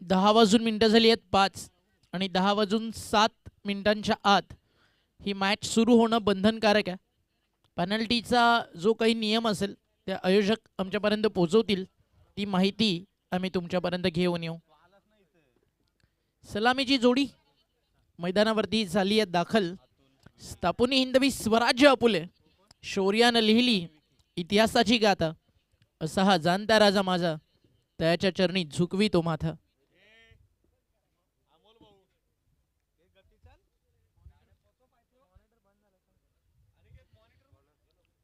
10 वाजून झाली आहेत 5 आणि 10 वाजून 7 आत ही मॅच सुरू होणं बंधनकारक आहे. पेनल्टीचा जो काही नियम असेल त्या आयोजक आमच्यापर्यंत पोहोचवतील ती माहिती आम्ही तुमच्यापर्यंत घेऊन येऊ. सलामीची जोडी मैदानावरती झाली आहे दाखल. स्थापुनी हिंदवी स्वराज्य आपुले, शौर्यानं लिहिली इतिहासाची गाथा, असा हा जाणता राजा माझा, त्याच्या चरणी झुकवी तो माथा.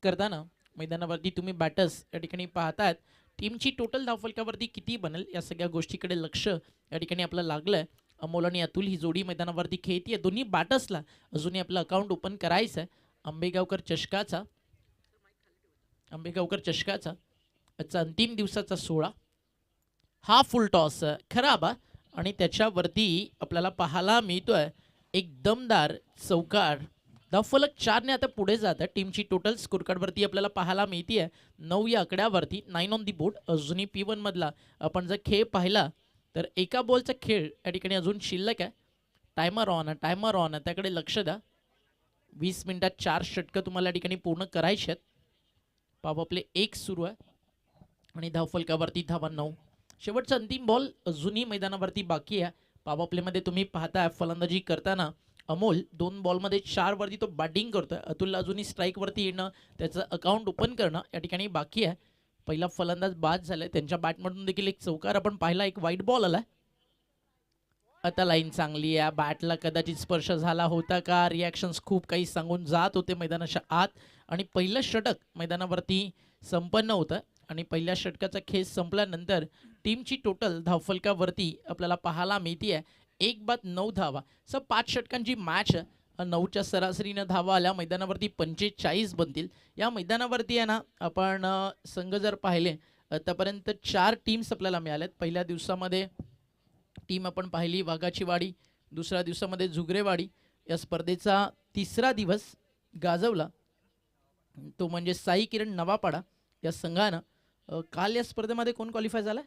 करताना मैदानावरती तुम्ही बॅटर्स या ठिकाणी पाहतायत. टीमची टोटल धावफलकावरती किती बनेल या सगळ्या गोष्टीकडे लक्ष या ठिकाणी आपलं लागलंय. अमोल आणि अतुल ही जोडी मैदानावरती खेळतीये. दोन्ही बॅटर्सला अजूनही आपलं अकाउंट ओपन करायचं आहे. आंबेगावकर चषकाचा आजचा अंतिम दिवसाचा 16 हा फुल टॉस खराब आणि त्याच्यावरती आपल्याला पाहायला मिळतोय एक दमदार चौकार. धावफलक 4ने आता पुढे जात आहे. टीमची टोटल स्कोरकार्डवरती आपल्याला पाहायला मिळतीये 9 या आकड्यावरती, 9 ऑन दी बोर्ड. अजूनही P1 मधला आपण जर खेळ पाहिला तर एका बॉलचा खेळ या ठिकाणी अजून शिल्लक आहे. टायमर ऑन त्याकडे लक्ष द्या. 20 मिनिटात 4 षटकं तुम्हाला या ठिकाणी पूर्ण करायचे आहेत. पॉवर प्ले 1 सुरू आहे आणि धावफलकावरती धावा 9. शेवटचा अंतिम बॉल अजूनही मैदानावरती बाकी आहे. पॉवर प्लेमध्ये तुम्ही पाहताय फलंदाजी करताना अमोल 2 बॉलमध्ये 4 वरती तो बॅटिंग करतोय. अतुलला अजूनही स्ट्राईकवरती येणं, त्याचं अकाउंट ओपन करणं या ठिकाणी बाकी आहे. पहिला फलंदाज बाद झालाय. त्यांच्या बॅटमधून देखील एक चौकार आपण पाहिला. एक वाईट बॉल आलाय. आता लाईन चांगली आहे. बॅटला कदाचित स्पर्श झाला होता का, रिॲक्शन्स खूप काही सांगून जात होते मैदानाच्या आत. आणि पहिलं षटक मैदानावरती संपन्न होतं आणि पहिल्या षटकाचा खेळ संपल्यानंतर टीमची टोटल धावफलकावरती आपल्याला पाहायला मिळतीये 1 बाद 9 धावा. 5 षटकांची मॅच 9च्या सरासरीनं धावा आल्या. मैदानावरती 45 बनतील. या मैदानावरती आहे ना, आपण संघ जर पाहिले आतापर्यंत 4 टीम्स आपल्याला मिळाल्यात. पहिल्या दिवसामध्ये टीम आपण पाहिली वाघाची वाडी, दुसऱ्या दिवसामध्ये जुगरेवाडी. या स्पर्धेचा 3रा दिवस गाजवला तो म्हणजे साई किरण नवापाडा या संघानं. काल या स्पर्धेमध्ये कोण क्वालिफाय झाला?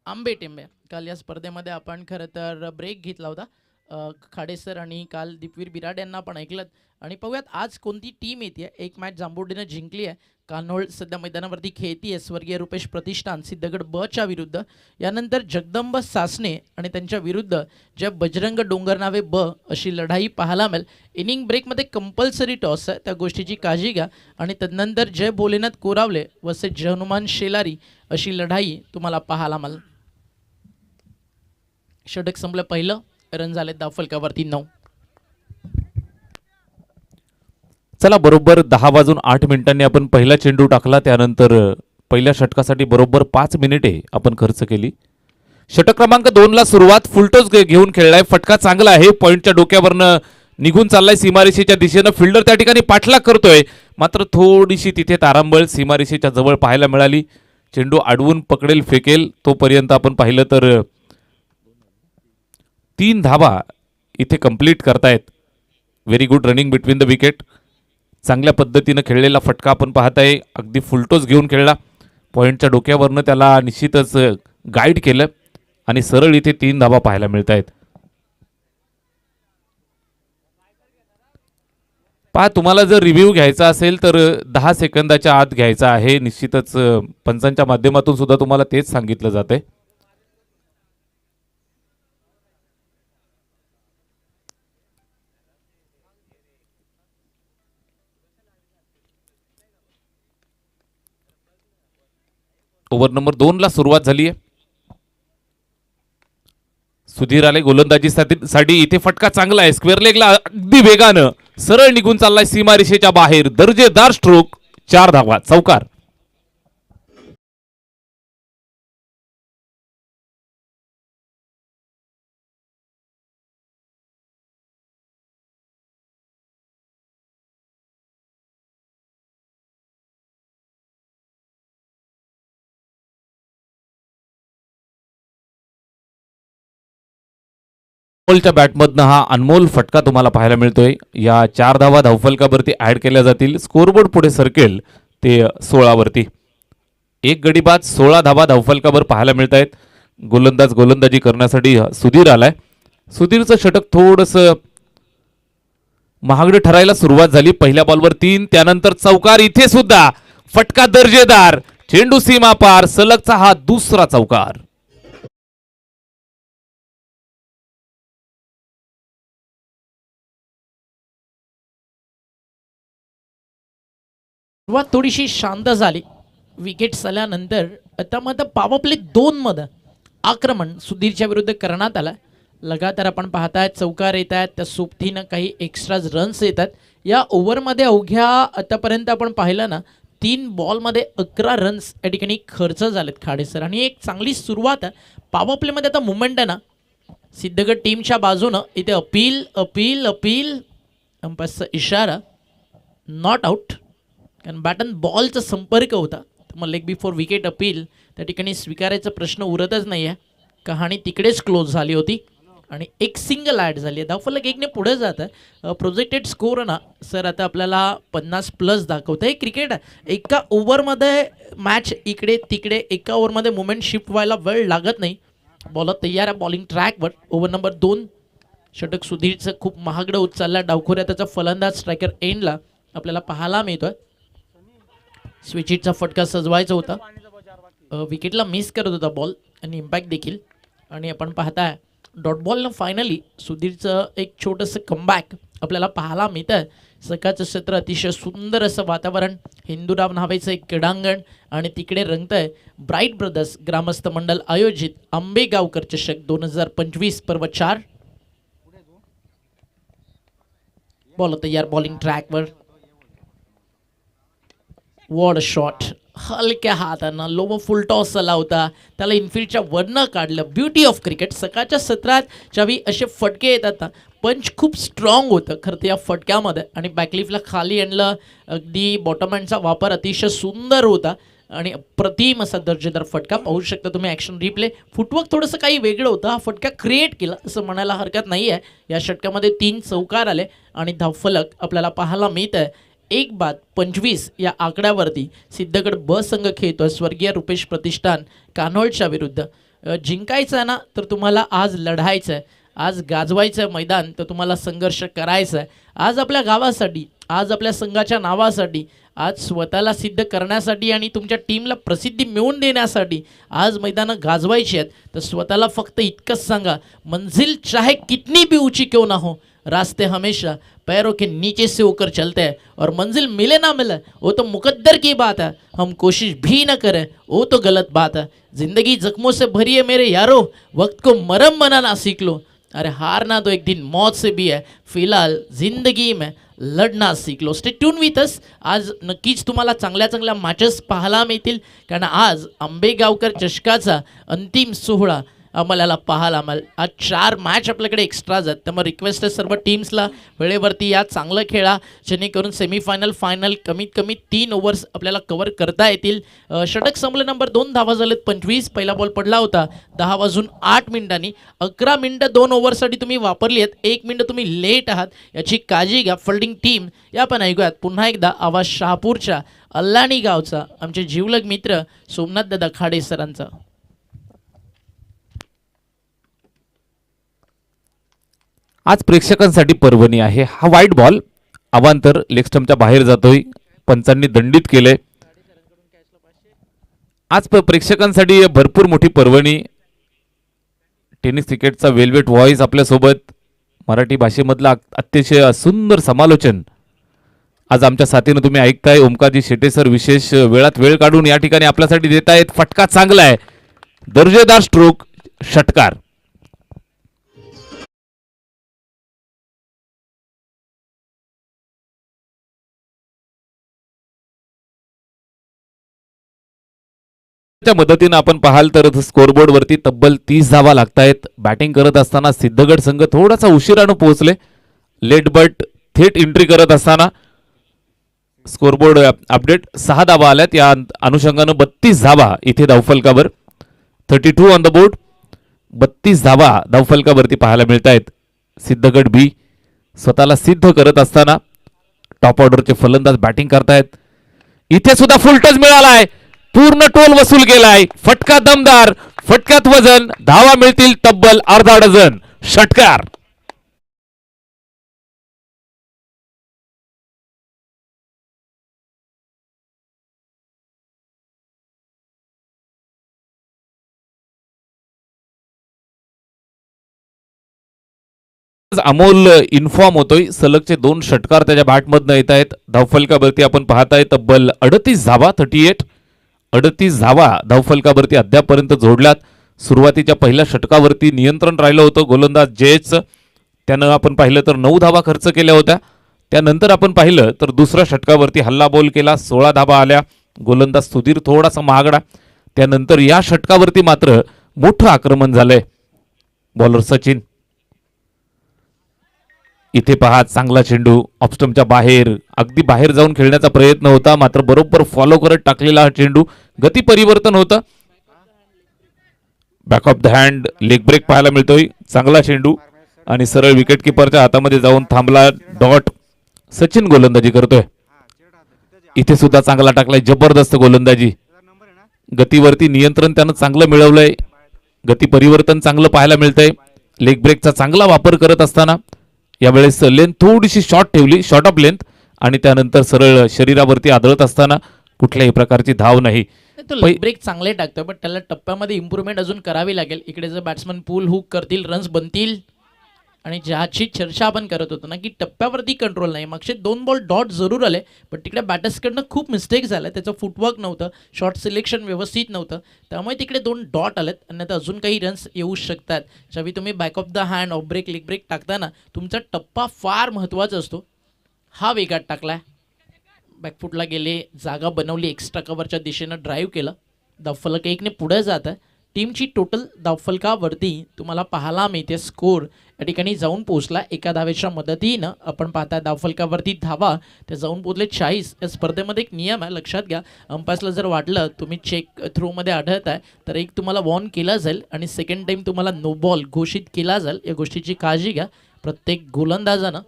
आंबेटेंबे. काल या स्पर्धेमध्ये आपण खरं तर ब्रेक घेतला होता. खाडेसर आणि काल दीपवीर बिराड यांना आपण ऐकलं. आणि पाहूयात आज कोणती टीम येते. एक मॅच जांभुर्डीनं जिंकली आहे. कान्होळ सध्या मैदानावरती खेळतीये स्वर्गीय रुपेश प्रतिष्ठान सिद्धगड ब च्या विरुद्ध. यानंतर जगदंब सासने आणि त्यांच्या विरुद्ध जे बजरंग डोंगरनावे ब अशी लढाई पाहायला मिळेल. इनिंग ब्रेकमध्ये कंपल्सरी टॉस आहे, त्या गोष्टीची काळजी घ्या. आणि तदनंतर जय भोलेनाथ कोरावले वसे जय हनुमान शेलारी अशी लढाई तुम्हाला पाहायला मिळेल. षटक संपलं पहिलं. रन झाले धावफलकावरती 9. चला, बरोबर 10 वाजून 8 आपण पहिला चेंडू टाकला. त्यानंतर पहिल्या षटकासाठी बरोबर 5 मिनिटे आपण खर्च केली. षटक क्रमांक 2 ला सुरुवात फुलटॉस घेऊन खेळलाय. फटका चांगला आहे. पॉइंटच्या डोक्यावरनं निघून चाललाय सीमारेषेच्या दिशेनं. फिल्डर त्या ठिकाणी पाठलाग करतोय, मात्र थोडीशी तिथे तारांबळ सीमारेषेच्या जवळ पाहायला मिळाली. चेंडू अडवून पकडेल फेकेल तोपर्यंत आपण पाहिलं तर 3 धावा इथे कंप्लीट करतायत. Very good running between the wicket. चांगल्या पद्धतीनं खेळलेला फटका आपण पाहताय. अगदी फुलटॉस घेऊन खेळला. पॉईंटच्या डोक्यावरनं त्याला निश्चितच गाईड केलं आणि सरळ इथे 3 धावा पाहायला मिळत आहेत. पहा, तुम्हाला जर रिव्ह्यू घ्यायचा असेल तर 10 सेकंदाच्या आत घ्यायचा आहे. निश्चितच पंचांच्या माध्यमातून सुद्धा तुम्हाला तेच सांगितलं जातंय. ओव्हर नंबर 2 ला सुरुवात झाली आहे. सुधीर आले गोलंदाजीसाठी. इथे फटका चांगला आहे. स्क्वेअर लेगला अगदी वेगानं सरळ निघून चाललाय सीमारेषेच्या बाहेर. दर्जेदार स्ट्रोक. 4 धावा, चौकार. अमोलच्या बॅटमधनं हा अनमोल फटका तुम्हाला पाहायला मिळतोय. या 4 धावा धावफलकावरती ऍड केल्या जातील. स्कोरबोर्ड पुढे सरकेल ते 16 वरती. एक गडी बाद 16 धावा धावफलकावर पाहायला मिळत आहेत. गोलंदाजी करण्यासाठी सुधीर आलाय. सुधीरचं षटक थोडंसं महागडं ठरायला सुरुवात झाली. पहिल्या बॉलवर 3, त्यानंतर चौकार. इथे सुद्धा फटका दर्जेदार, चेंडू सीमा पार, सलगचा हा दुसरा चौकार. सुरुवात थोडीशी शांत झाली. विकेट्स आल्यानंतर आता मात्र पॉवर प्ले 2 मध्ये आक्रमण सुधीरच्या विरुद्ध करण्यात आलं. लगातार आपण पाहताय चौकार येत आहेत, त्या सोबतीनं काही एक्स्ट्रा रन्स येतात. या ओव्हरमध्ये अवघ्या आतापर्यंत आपण पाहिलं ना 3 बॉलमध्ये 11 रन्स या ठिकाणी खर्च झालेत खाडे सर, आणि एक चांगली सुरुवात आहे. पॉवर प्लेमध्ये आता मुवमेंट आहे ना सिद्धगड टीमच्या बाजूनं. इथे अपील अपील अपील, अंपायरचा इशारा, नॉट आउट, कारण बॅटन बॉलचा संपर्क होता. मग लेग बिफोर विकेट अपील त्या ठिकाणी स्वीकारायचा प्रश्न उरतच नाही आहे. कहाणी तिकडेच क्लोज झाली होती आणि एक सिंगल ॲड झाली आहे. धावफलक 1ने पुढे जात आहे. प्रोजेक्टेड स्कोर ना सर आता आपल्याला 50+ दाखवतं. हे क्रिकेट आहे, एका ओव्हरमध्ये मॅच इकडे तिकडे, एका ओव्हरमध्ये मुवमेंट शिफ्ट व्हायला वेळ लागत नाही. बॉलर तयार आहे बॉलिंग ट्रॅकवर. ओव्हर नंबर 2 षटक सुधीरचं खूप महागडं उचलला. डावखोऱ्या त्याचा फलंदाज स्ट्रायकर एंडला आपल्याला पाहायला मिळतोय. स्विचिटचा फटका सजवायचा होता, विकेटला मिस करत होता बॉल आणि इम्पॅक्ट देखील. आणि आपण पाहताय डॉट बॉलनं फायनली सुधीरचं एक छोटंसं कमबॅक आपल्याला पाहायला मिळतं. सकाळचं क्षेत्र अतिशय सुंदर असं वातावरण, हिंदूराव नावाचं एक क्रीडांगण आणि तिकडे रंगतंय ब्राईट ब्रदर्स ग्रामस्थ मंडळ आयोजित आंबेगावकर चषक 2025 पर्व 4. बॉल तयार बॉलिंग ट्रॅकवर. वॉड शॉट हलक्या हातानं लोव फुल टॉस आला होता, त्याला इनफिल्डच्या वरनं काढलं. Beauty of cricket. सकाळच्या सत्रात ज्यावेळी असे फटके येतात ना, पंच खूप स्ट्रॉंग होतं खरं तर या फटक्यामध्ये, आणि बॅकलिफ्टला खाली आणलं. अगदी बॉटम हँडचा वापर अतिशय सुंदर होता आणि प्रतिम असा दर्जेदार फटका. पाहू शकता तुम्ही ॲक्शन रिप्ले. फुटवर्क थोडंसं काही वेगळं होतं, हा फटका क्रिएट केला असं म्हणायला हरकत नाही आहे. या षटकामध्ये 3 चौकार आले आणि धावफलक आपल्याला पाहायला मिळत आहे 1/25 या आकड्यावरती. सिद्धगड ब संघ खेळतोय स्वर्गीय रुपेश प्रतिष्ठान कान्होळच्या विरुद्ध. जिंकायचं आहे ना तर तुम्हाला आज लढायचं आहे, आज गाजवायचं आहे मैदान, तर तुम्हाला संघर्ष करायचा आहे. आज आपल्या गावासाठी, आज आपल्या संघाच्या नावासाठी, आज स्वतःला सिद्ध करण्यासाठी आणि तुमच्या टीमला प्रसिद्धी मिळवून देण्यासाठी आज मैदानं गाजवायची आहेत. तर स्वतःला फक्त इतकंच सांगा, मंजिल चाहे कितनी भी ऊंची क्यों ना हो, रास्ते हमेशा पैरों के नीचे से होकर चलते हैं, और मंजिल मिले ना मिले वो तो मुकद्दर की बात है, हम कोशिश भी ना करें वो तो गलत बात है. जिंदगी जख्मों से भरी है मेरे यारो, वक्त को मरहम बनाना सीख लो. अरे हारना तो एक दिन मौत से भी है, फिलहाल जिंदगी में लढना सीख लो. Stay tune with us. आज नक्कीच तुम्हाला चांगल्या चांगल्या मॅचेस पाहायला मिळतील, कारण आज आंबेगावकर चषकाचा अंतिम सोहळा आम्हाला पाहायला मिळेल. आज 4 मॅच आपल्याकडे एक्स्ट्राज आहेत, त्यामुळे रिक्वेस्ट आहे सर्व टीम्सला वेळेवरती या, चांगलं खेळा, जेणेकरून सेमीफायनल फायनल कमीत कमी 3 ओव्हर्स आपल्याला कव्हर करता येतील. षटक संपलं नंबर 2, धावा झालेत 25. पहिला बॉल पडला होता 10 वाजून 8 मिनिटांनी. 11 मिनिटं 2 ओव्हरसाठी तुम्ही वापरली आहेत, 1 मिनिट तुम्ही लेट आहात, याची काळजी घ्या फिल्डिंग टीम. या पण ऐकूयात पुन्हा एकदा आवाज शहापूरच्या अल्लाणी गावचा आमचे जीवलग मित्र सोमनाथ दादा खाडे सरांचा. आज प्रेक्षकांसाठी पर्वणी आहे. हा वाईट बॉल अवांतर लेग स्टंपच्या बाहेर जातोय, पंचांनी दंडित केलंय. आज प्रेक्षकांसाठी भरपूर मोठी पर्वणी. टेनिस क्रिकेटचा वेलवेट व्हॉइस आपल्यासोबत, मराठी भाषेमधला अतिशय सुंदर समालोचन आज आमच्या साथीनं तुम्ही ऐकताय. ओमकारजी शेटे सर विशेष वेळात वेळ काढून या ठिकाणी आपल्यासाठी देत आहेत. फटका चांगला आहे, दर्जेदार स्ट्रोक, षटकार. च्या मदतीनं आपण पाहाल तर स्कोरबोर्ड वरती तब्बल 30 धावा लागतायत. बॅटिंग करत असताना सिद्धगड संघ थोडासा उशिरानं पोहोचले. लेट बट थेट एंट्री करत असताना स्कोरबोर्ड अपडेट 6 धावा आल्यात. या अनुषंगानं 32 धावा इथे धावफलकावर, 32 ऑन द बोर्ड. 32 धावा धावफलकावरती पाहायला मिळत आहेत. सिद्धगड बी स्वतःला सिद्ध करत असताना टॉप ऑर्डरचे फलंदाज बॅटिंग करतायत. इथे सुद्धा फुल टच मिळालाय, पूर्ण टोल वसूल केलाय. फटका दमदार, फटक्यात वजन, धावा मिळतील तब्बल अर्धा डझन. षटकार. अमोल इन्फॉर्म होतोय सलगचे 2 षटकार त्याच्या बॅटमधनं येत आहेत. धावफलकावरती आपण पाहताय तब्बल 38 धावा, 38 धावा धावफलकावरती अद्यापर्यंत जोडल्यात. सुरुवातीच्या पहिल्या षटकावरती नियंत्रण राहिलं होतं गोलंदाज जयचं. त्यानं आपण पाहिलं तर 9 धावा खर्च केल्या होत्या. त्यानंतर आपण पाहिलं तर दुसऱ्या षटकावरती हल्ला बॉल केला, 16 धावा आल्या. गोलंदाज सुधीर थोडासा महागडा. त्यानंतर या षटकावरती मात्र मोठं आक्रमण झालंय. बॉलर सचिन, इथे पहा चांगला चेंडू ऑफस्टम्पच्या बाहेर, अगदी बाहेर जाऊन खेळण्याचा प्रयत्न होता, मात्र बरोबर फॉलो करत टाकलेला हा चेंडू. गती परिवर्तन होतं. Back of the hand leg break पाहायला मिळतोय. चांगला चेंडू आणि सरळ विकेट किपरच्या हातामध्ये जाऊन थांबला. डॉट. सचिन गोलंदाजी करतोय. इथे सुद्धा चांगला टाकलाय, जबरदस्त गोलंदाजी. गतीवरती नियंत्रण त्यानं चांगलं मिळवलंय. गती परिवर्तन चांगलं पाहायला मिळतंय. लेग ब्रेकचा चांगला वापर करत असताना यावेळेस लेंथ थोडीशी शॉर्ट ठेवली, शॉर्ट ऑफ लेंथ, आणि त्यानंतर सरळ शरीरावरती आदळत असताना कुठल्याही प्रकारची धाव नाही. तो लेग ब्रेक चांगले टाकतोय, पण त्याला टप्प्यामध्ये इम्प्रूव्हमेंट अजून करावी लागेल. इकडे जर बॅट्समन पूल हुक करतील, रन्स बनतील. आणि ज्याची चर्चा आपण करत होतो ना की टप्प्यावरती कंट्रोल नाही, मागचे 2 बॉल डॉट जरूर आले, पण तिकडे बॅटर्सकडनं खूप मिस्टेक झाल्या. त्याचं फुटवर्क नव्हतं, शॉट सिलेक्शन व्यवस्थित नव्हतं, त्यामुळे तिकडे 2 डॉट आलेत. आणि आता अजून काही रन्स येऊ शकतात. ज्यावेळी तुम्ही back of the hand, off break, leg break टाकताना तुमचा टप्पा फार महत्त्वाचा असतो. हा वेगात टाकलाय, बॅकफुटला गेले, जागा बनवली, एक्स्ट्रा कव्हरच्या दिशेनं ड्राईव्ह केलं. धावफलक 1ने पुढे जात आहे. टीमची टोटल धावफलकावरती तुम्हाला पाहायला मिळते स्कोर या ठिकाणी जाऊन पोहोचला. एका धावेच्या मदतीनं आपण पाहता धावफलकावरती धावा त्या जाऊन पोहोचले 40. या स्पर्धेमध्ये एक नियम आहे, लक्षात घ्या. अंपायर्सला जर वाटलं तुम्ही चेक थ्रोमध्ये आढळत आहे तर एक तुम्हाला वॉर्न केला जाईल आणि सेकंड टाईम तुम्हाला नो बॉल घोषित केला जाईल. या गोष्टीची काळजी घ्या प्रत्येक गोलंदाजानं.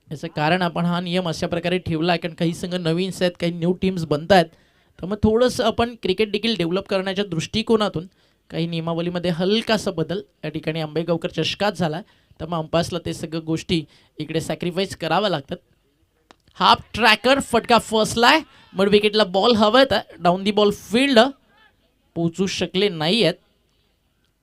याचं कारण आपण हा नियम अशा प्रकारे ठेवला आहे कारण काही संघ नवीन आहेत, काही न्यू टीम्स बनत आहेत. तर मग थोडंसं आपण क्रिकेट देखील डेव्हलप करण्याच्या दृष्टिकोनातून काही नियमावलीमध्ये हलकासा बदल या ठिकाणी आंबेगावकर चषकात झाला आहे. तर मग अंपायर्सला ते सगळं गोष्टी इकडे सॅक्रिफाईस कराव्या लागतात. हाफ ट्रॅकर फटका फसलाय, मग विकेटला बॉल हवत आहे. डाऊन दी बॉल फील्ड पोचू शकले नाही आहेत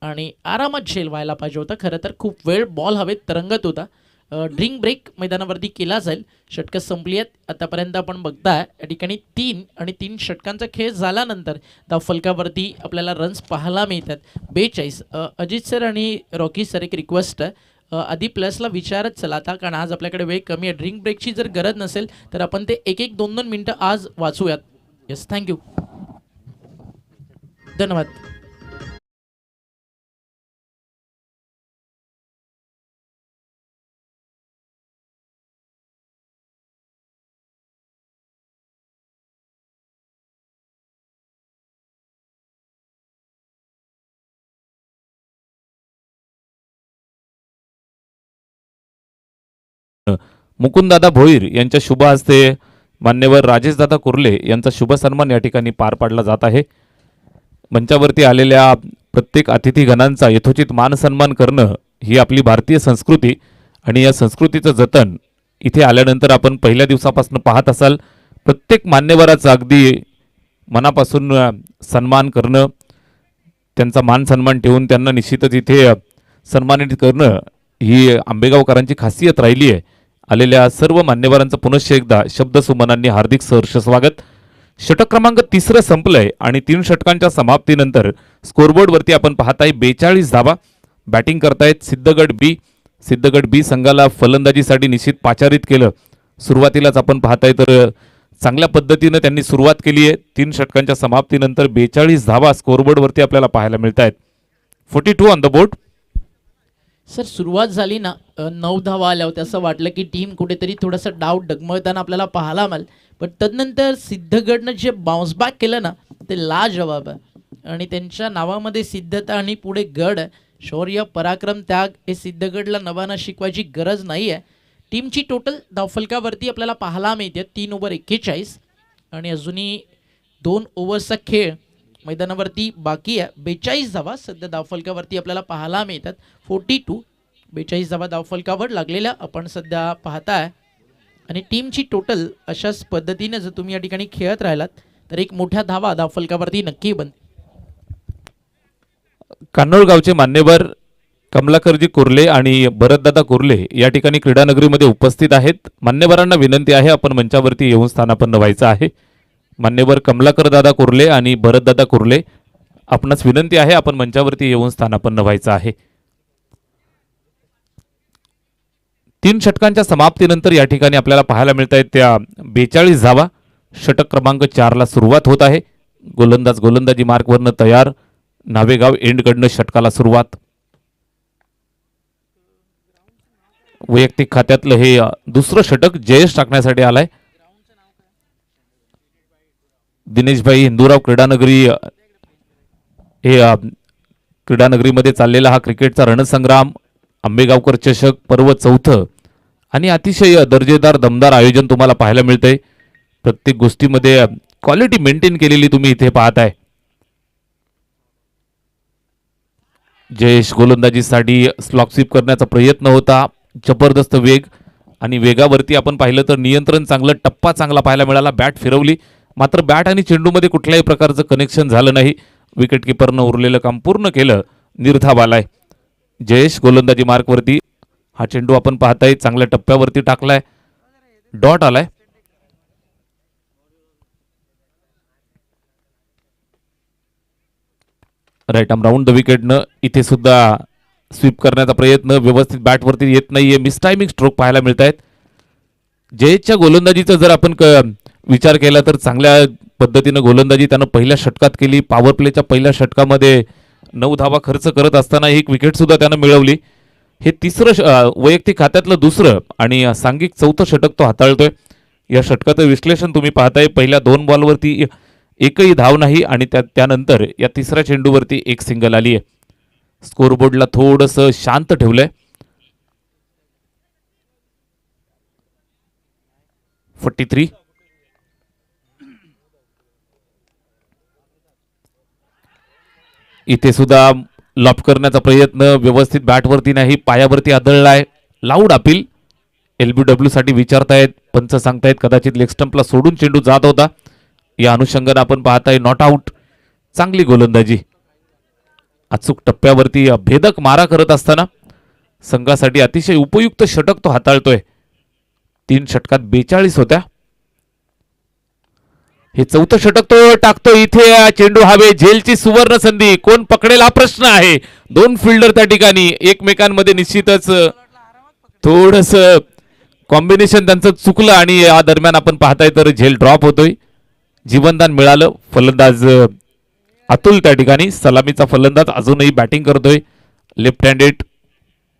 आणि आरामात झेल व्हायला पाहिजे होता. खरं तर खूप वेळ बॉल हवेत तरंगत होता. ड्रिंक ब्रेक मैदानावरती केला जाईल. षटकं संपली आहेत आतापर्यंत. आपण बघताय या ठिकाणी 3 आणि 3 षटकांचा खेळ झाल्यानंतर धावफलकावरती आपल्याला रन्स पाहायला मिळतात 42. अजित सर आणि रॉकी सर एक रिक्वेस्ट आहे, आधी प्लसला विचारत चला आता, कारण आज आपल्याकडे वेळ कमी आहे. ड्रिंक ब्रेकची जर गरज नसेल तर आपण ते 1-1, 2-2 मिनटं आज वाचूयात. येस, थँक्यू, धन्यवाद. मुकुंददादा भोईर यांच्या शुभ हस्ते मान्यवर राजेशदादा कुर्ले यांचा शुभ सन्मान या ठिकाणी पार पाडला जात आहे. मंचावरती आलेल्या प्रत्येक अतिथीगणांचा यथोचित मान सन्मान करणं ही आपली भारतीय संस्कृती आणि या संस्कृतीचं जतन इथे आल्यानंतर आपण पहिल्या दिवसापासून पाहत असाल. प्रत्येक मान्यवराचा अगदी मनापासून सन्मान करणं, त्यांचा मान सन्मान ठेवून त्यांना निश्चितच इथे सन्मानित करणं ही आंबेगावकरांची खासियत राहिली आहे. आलेल्या सर्व मान्यवरांचं पुनश्च एकदा शब्दसुमनांनी हार्दिक सहर्ष स्वागत. षटक क्रमांक 3 संपलंय आणि 3 षटकांच्या समाप्तीनंतर स्कोरबोर्डवरती आपण पाहताय 42 धावा. बॅटिंग करतायत सिद्धगड बी. सिद्धगड बी संघाला फलंदाजीसाठी निश्चित पाचारित केलं. सुरुवातीलाच आपण पाहताय तर चांगल्या पद्धतीनं त्यांनी सुरुवात केली आहे. 3 षटकांच्या समाप्तीनंतर 42 धावा स्कोरबोर्डवरती आपल्याला पाहायला मिळत आहेत. 42 ऑन द बोर्ड. सर सुरुवात झाली ना 9 धावा आल्या होत्या, असं वाटलं की टीम कुठेतरी थोडंसं डाऊट डगमळताना आपल्याला पाहायला मिळेल. पण तदनंतर सिद्धगडनं जे बाउन्स बॅक केलं ना ते लाजवाब आहे. आणि त्यांच्या नावामध्ये सिद्धता आणि पुढे गड आहे. शौर्य, पराक्रम, त्याग हे सिद्धगडला नव्यानं शिकवायची गरज नाही आहे. टीमची टोटल धावफलकावरती आपल्याला पाहायला मिळते 3 ओव्हर 41 आणि अजूनही 2 ओव्हर्सचा खेळ. मैदानावरती बाकी आहे 42 धावा सध्या धावफलकावरती आपल्याला पाहायला मिळतात. 42 42 धावा धावफलकावर लागलेल्या आपण सध्या पाहताय. आणि टीमची टोटल अशाच पद्धतीने जर तुम्ही या ठिकाणी खेळत राहिलात तर एक मोठ्या धावा धावफलकावरती नक्की बन. कान्होळगावचे मान्यवर कमलाकरजी कुर्ले आणि भरतदादा कुर्ले या ठिकाणी क्रीडानगरीमध्ये उपस्थित आहेत. मान्यवरांना विनंती आहे आपण मंचावरती येऊन स्थानापन्न व्हायचं आहे. मान्यवर कमलाकर दादा कुर्ले आणि भरतदादा कुर्ले आपणास विनंती आहे आपण मंचावरती येऊन स्थानापन्न व्हायचं आहे. 3 षटकांच्या समाप्तीनंतर या ठिकाणी आपल्याला पाहायला मिळत आहेत त्या 42 धावा. षटक क्रमांक 4 ला सुरुवात होत आहे. गोलंदाजी मार्कवरनं तयार. नावेगाव एंडकडनं षटकाला सुरुवात. वैयक्तिक खात्यातलं हे दुसरं षटक जयेश टाकण्यासाठी आलाय. दिनेशभाई हिंदूराव क्रीडानगरी हे क्रीडानगरीमध्ये चाललेला हा क्रिकेटचा रणसंग्राम आंबेगावकर चषक पर्व 4 आणि अतिशय दर्जेदार दमदार आयोजन तुम्हाला पाहायला मिळतंय. प्रत्येक गोष्टीमध्ये क्वालिटी मेंटेन केलेली तुम्ही इथे पाहताय. जयेश गोलंदाजीसाठी स्लॉक स्वीप करण्याचा प्रयत्न होता. जबरदस्त वेग आणि वेगावरती आपण पाहिलं तर नियंत्रण चांगलं, टप्पा चांगला पाहायला मिळाला. बॅट फिरवली मात्र बॅट आणि चेंडूमध्ये कुठल्याही प्रकारचं कनेक्शन झालं नाही. विकेटकीपरनं उरलेलं काम पूर्ण केलं. निर्धाव आलाय. जयेश गोलंदाजी मार्कवरती. हा चेंडू आपण पाहताय चांगल्या टप्प्यावरती टाकलाय. डॉट आलाय. राईट आर्म राऊंड द विकेटनं इथे सुद्धा स्वीप करण्याचा प्रयत्न व्यवस्थित बॅटवरती येत नाहीये. मिसटायमिंग स्ट्रोक पाहायला मिळत आहेत. जयेशच्या गोलंदाजीचा जर आपण विचार केला तर चांगल्या पद्धतीनं गोलंदाजी त्यानं पहिल्या षटकात केली. पॉवर प्लेच्या पहिल्या षटकामध्ये 9 धावा खर्च करत असताना एक विकेट सुद्धा त्यानं मिळवली. हे तिसरं वैयक्तिक खात्यातलं दुसरं आणि सांघिक 4थं षटक तो हाताळतोय. या षटकाचं विश्लेषण तुम्ही पाहताय. पहिल्या 2 बॉलवरती एकही धाव नाही आणि त्यानंतर या तिसऱ्या चेंडूवरती एक सिंगल आली आहे. स्कोरबोर्डला थोडंसं शांत ठेवलंय. 43. इथे सुद्धा लॉफ्ट करण्याचा प्रयत्न व्यवस्थित बॅटवरती नाही, पायावरती आदळलाय. लाऊड अपील LBW साठी विचारतायत. पंच सांगतायत कदाचित लेग स्टंपला सोडून चेंडू जात होता. या अनुषंगाने आपण पाहताय नॉट आउट. चांगली गोलंदाजी. अचूक टप्प्यावरती भेदक मारा करत असताना संघासाठी अतिशय उपयुक्त षटक तो हाताळतोय. 3 षटकात 42 होत्या. हे 4थं षटक तो टाकतो. इथे चेंडू हवे. झेलची सुवर्ण संधी. कोण पकडेल हा प्रश्न आहे. 2 फिल्डर त्या ठिकाणी एकमेकांमध्ये निश्चितच थोडस कॉम्बिनेशन त्यांचं चुकलं आणि या दरम्यान आपण पाहताय तर झेल ड्रॉप होतोय. जीवनदान मिळालं. फलंदाज अतुल त्या ठिकाणी सलामीचा फलंदाज अजूनही बॅटिंग करतोय. लेफ्ट हँडेड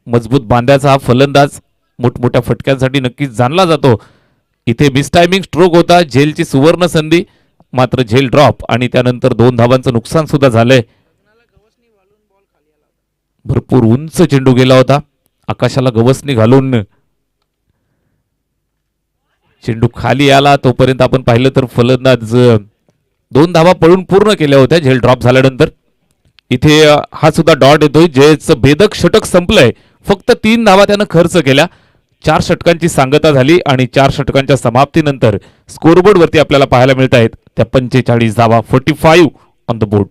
मजबूत बांध्याचा हा फलंदाज मोठमोठ्या फटक्यांसाठी नक्कीच जाणला जातो. इथे मिसटायमिंग स्ट्रोक होता. झेलची सुवर्ण संधी मात्र झेल ड्रॉप आणि त्यानंतर 2 धावांचं नुकसान सुद्धा झालंय. भरपूर उंच चेंडू गेला होता. आकाशाला गवसणी घालून चेंडू खाली आला तोपर्यंत आपण पाहिलं तर फलंदाज 2 धावा पळून पूर्ण केल्या होत्या झेल ड्रॉप झाल्यानंतर. इथे हा सुद्धा डॉट येतोय. जयचं भेदक षटक संपलंय. फक्त 3 धावा त्यानं खर्च केल्या. 4 षटकांची सांगता झाली आणि 4 षटकांच्या समाप्तीनंतर स्कोरबोर्ड वरती आपल्याला पाहायला मिळत आहेत त्या 45 धावा. 45 ऑन द बोर्ड.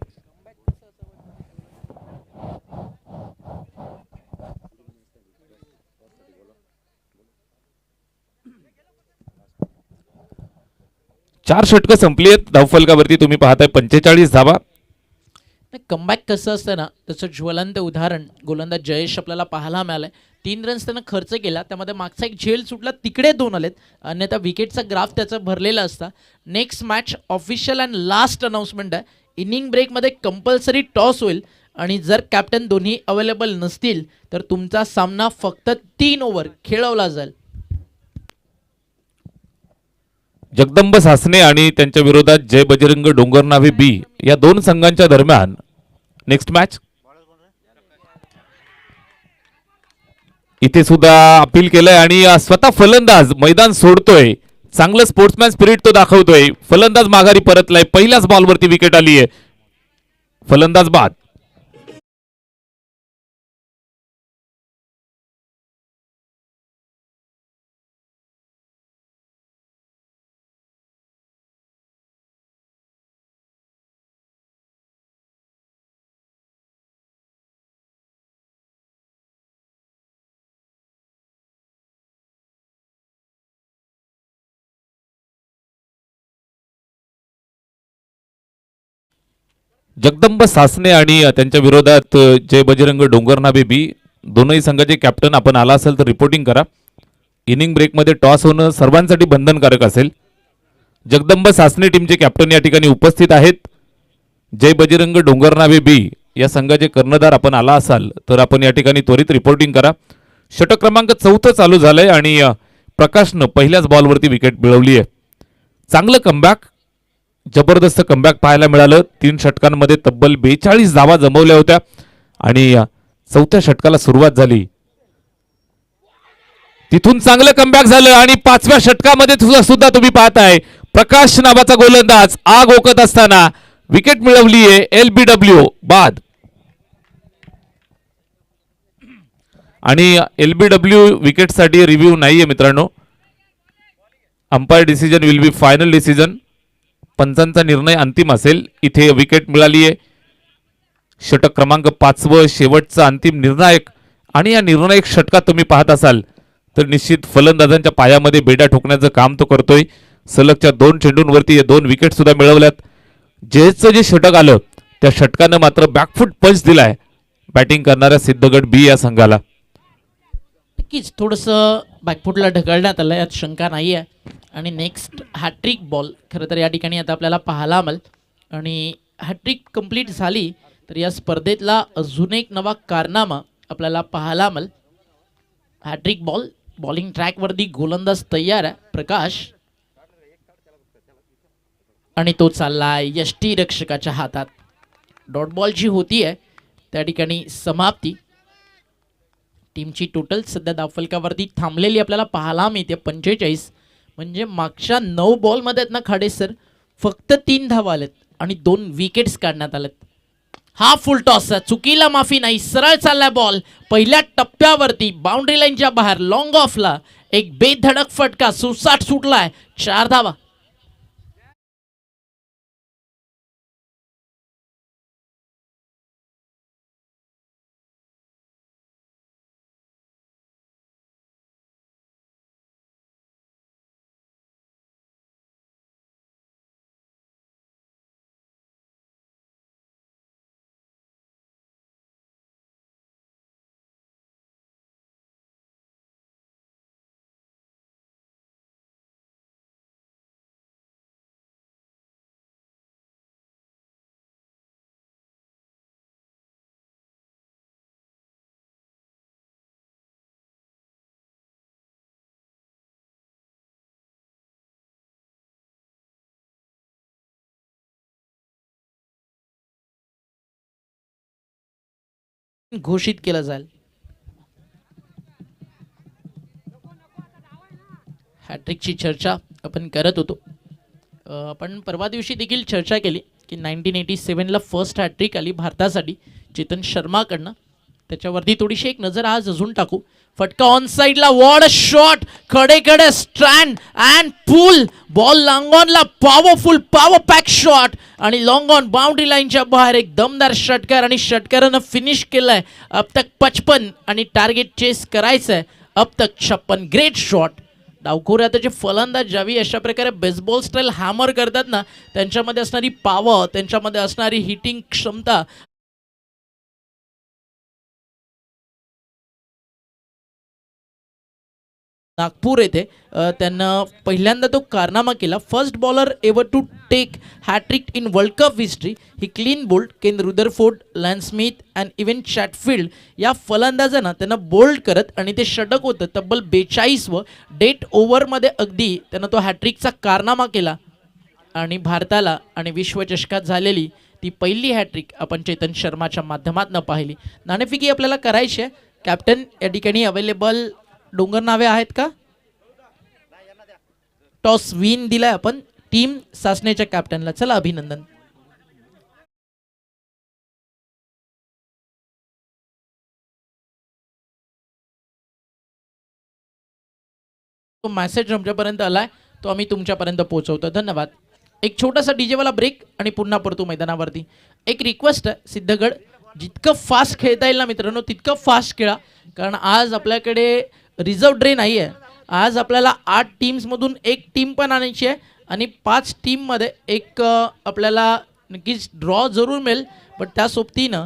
चार षटकं संपली आहेत धावफलकावरती. तुम्ही पाहताय 45 धावा. कमबॅक कसं असतं ना त्याचं ज्वलंत उदाहरण गोलंदाज जयेश आपल्याला पाहायला मिळालंय. 3 रन्स त्यानं खर्च केला. त्यामध्ये मागचा एक झेल सुटला. तिकडे 2 आलेत. अन्यथा विकेटचा ग्राफ त्याचा भरलेला असता. Next match official and last announcement आहे. इनिंग ब्रेकमध्ये कंपल्सरी टॉस होईल आणि जर कॅप्टन दोन्ही अवेलेबल नसतील तर तुमचा सामना फक्त 3 ओव्हर खेळवला जाईल. जगदंब सासने आणि त्यांच्या विरोधात जय बजरंग डोंगरनावे बी या 2 संघांच्या दरम्यान नेक्स्ट मॅच. इथे सुद्धा अपील केलंय आणि स्वतः फलंदाज मैदान सोडतोय. चांगलं स्पोर्ट्समॅन स्पिरिट तो दाखवतोय. फलंदाज माघारी परतलाय. पहिल्याच बॉलवरती विकेट आली आहे. फलंदाज बाद. जगदंब सासने आणि त्यांच्या विरोधात जय बजरंग डोंगरनाबे बी दोनही संघाचे कॅप्टन आपण आला असेल तर रिपोर्टिंग करा. इनिंग ब्रेकमध्ये टॉस होणं सर्वांसाठी बंधनकारक असेल. जगदंब सासने टीमचे कॅप्टन या ठिकाणी उपस्थित आहेत. जय बजरंग डोंगरनाबे बी या संघाचे कर्णधार आपण आला असाल तर आपण या ठिकाणी त्वरित रिपोर्टिंग करा. षटक क्रमांक 4 चालू झालंय आणि प्रकाशनं पहिल्याच बॉलवरती विकेट मिळवली आहे. चांगलं कमबॅक, जबरदस्त कमबॅक पाहायला मिळालं. 3 षटकांमध्ये तब्बल 42 धावा जमवल्या होत्या आणि चौथ्या षटकाला सुरुवात झाली. तिथून चांगलं कमबॅक झालं आणि 5व्या षटकामध्ये सुद्धा तुम्ही पाहताय प्रकाश नावाचा गोलंदाज आग ओकत असताना विकेट मिळवली आहे. LBW बाद. आणि LBW विकेटसाठी रिव्ह्यू नाहीये मित्रांनो. Umpire decision will be final decision. पंचांचा निर्णय अंतिम असेल. इथे विकेट मिळाली आहे. षटक क्रमांक 5 शेवटचा अंतिम निर्णायक आणि या निर्णायक षटकात तुम्ही पाहत असाल तर निश्चित फलंदाजांच्या पायामध्ये बेड्या ठोकण्याचं काम तो करतोय. सलगच्या 2 चेंडूंवरती 2 विकेट सुद्धा मिळवल्यात. जयचं जे षटक आलं त्या षटकानं मात्र बॅकफूट पंच दिलाय बॅटिंग करणाऱ्या सिद्धगड बी या संघाला. नक्कीच थोडंसं बॅकफुटला ढकलण्यात आलं, यात शंका नाही आहे. आणि नेक्स्ट हॅट्रिक बॉल खरं तर या ठिकाणी आता आपल्याला पाहायला मिळेल. आणि हॅट्रिक कंप्लीट झाली तर या स्पर्धेतला अजून एक नवा कारनामा आपल्याला पाहायला मिळेल. हॅट्रिक बॉल, बॉलिंग ट्रॅकवरती गोलंदाज तयार आहे प्रकाश आणि तो चाललाय यष्टीरक्षकाच्या हातात. डॉट बॉल जी होती आहे त्या ठिकाणी समाप्ती. टीमची टोटल सध्या धावफलकावरती थांबलेली आपल्याला पाहायला मिळते 45. म्हणजे मागच्या 9 बॉलमध्ये आहेत ना खाडे सर फक्त 3 धावा आलेत आणि 2 विकेट्स काढण्यात आलेत. हा फुल टॉस, चुकीला माफी नाही, सरळ चाललाय बॉल पहिल्या टप्प्यावरती बाउंड्री लाईनच्या बाहेर लॉंग ऑफला एक बेधडक फटका सुसाट सुटलाय. 4 धावा. घोषित केलं जाईल. हॅट्रिकची चर्चा आपण करत होतो. आपण परवा दिवशी देखील चर्चा केली की 1987ला फर्स्ट हॅट्रिक आली भारतासाठी चेतन शर्माकडनं. त्याच्यावरती थोडीशी एक नजर आज अजून टाकू. फटका ऑन साइडला, वॉड शॉट, कडे stand and pull, ball long ऑनला, पॉवरफुल पॉवर पॅक शॉट आणि लॉंग ऑन बाउंड्री लाईनच्या बाहेर एक दमदार षटकार आणि षटकारानं फिनिश केलंय. अब तक 55 आणि टार्गेट चेस करायचंय. अब तक 56. Great shot. डावखोऱ्याचे फलंदाज ज्यावेळी अशा प्रकारे बेसबॉल स्टाईल हॅमर करतात ना त्यांच्यामध्ये असणारी पॉवर, त्यांच्यामध्ये असणारी हिटिंग क्षमता नागपूर येथे त्यांना पहिल्यांदा तो कारनामा केला. First bowler ever to take hat-trick in World Cup history. ही clean bowled Ken Rutherford, Ian Smith and Ewen Chatfield या फलंदाजांना त्यांना बोल्ड करत आणि ते षटक होतं तब्बल 42 डेट ओव्हरमध्ये अगदी त्यांना तो हॅट्रिकचा कारनामा केला. आणि भारताला आणि विश्वचषकात झालेली ती पहिली हॅट्रिक आपण चेतन शर्माच्या माध्यमातून पाहिली. नाणेफेकी आपल्याला करायची आहे. कॅप्टन या ठिकाणी अवेलेबल डोंगर नावे आहेत का? टॉस विन दिलाय आपण टीम सासनेच्या कॅप्टनला. चला अभिनंदन. मेसेज आमच्यापर्यंत आलाय तो आम्ही तुमच्यापर्यंत पोहोचवतो. धन्यवाद. एक छोटासा डीजे वाला ब्रेक आणि पुन्हा परतू मैदानावरती. एक रिक्वेस्ट आहे सिद्धगड, जितकं फास्ट खेळता येईल ना मित्रांनो तितकं फास्ट खेळा, कारण आज आपल्याकडे रिझर्व डे नाही आहे. आज आपल्याला 8 टीम्समधून एक टीम पण आणायची आहे आणि 5 टीममध्ये एक आपल्याला नक्कीच ड्रॉ जरूर मिळेल, पण त्या सोबतीनं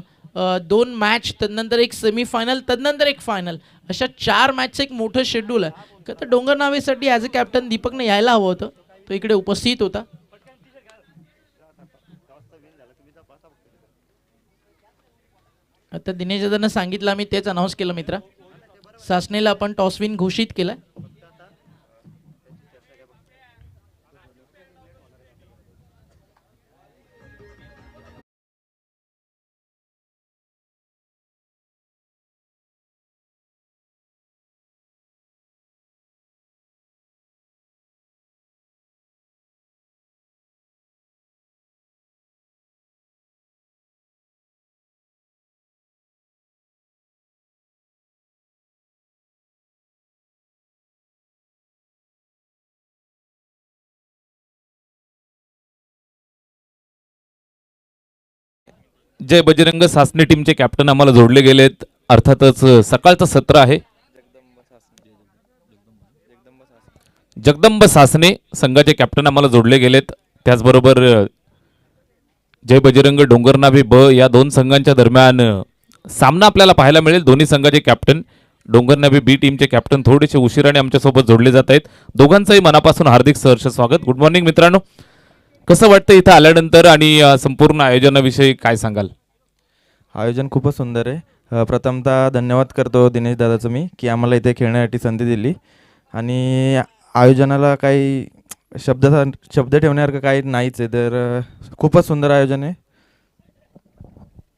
2 मॅच, त्यानंतर एक सेमीफायनल, त्यानंतर एक फायनल, अशा 4 मॅचचं एक मोठं शेड्यूल आहे. का तर डोंगर नावेसाठी ॲज अ कॅप्टन दीपकने यायला हवं होतं, तो इकडे उपस्थित होता. आता दिनेश दादांना सांगितलं, आम्ही तेच अनाऊन्स केलं मित्रा. सासनेला आपण टॉस विन घोषित केलं. जय बजरंग सासने टीमचे कॅप्टन आम्हाला जोडले गेलेत. अर्थातच सकाळचं सत्र आहे. जगदंब सासने संघाचे कॅप्टन आम्हाला जोडले गेलेत. त्याचबरोबर जय बजरंग डोंगरनावे ब या 2 संघांच्या दरम्यान सामना आपल्याला पाहायला मिळेल. दोन्ही संघाचे कॅप्टन डोंगरनावे बी टीमचे कॅप्टन थोडेसे उशिराने आमच्यासोबत जोडले जात आहेत. दोघांचंही मनापासून हार्दिक सहर्ष स्वागत. गुड मॉर्निंग मित्रांनो. कसं वाटतं इथं आल्यानंतर आणि संपूर्ण आयोजनाविषयी काय सांगाल? आयोजन खूपच सुंदर आहे. प्रथमतः धन्यवाद करतो दिनेश दादाचं मी, की आम्हाला इथे खेळण्यासाठी संधी दिली. आणि आयोजनाला काही शब्द ठेवण्यासारखं काही नाहीच आहे, तर खूपच सुंदर आयोजन आहे.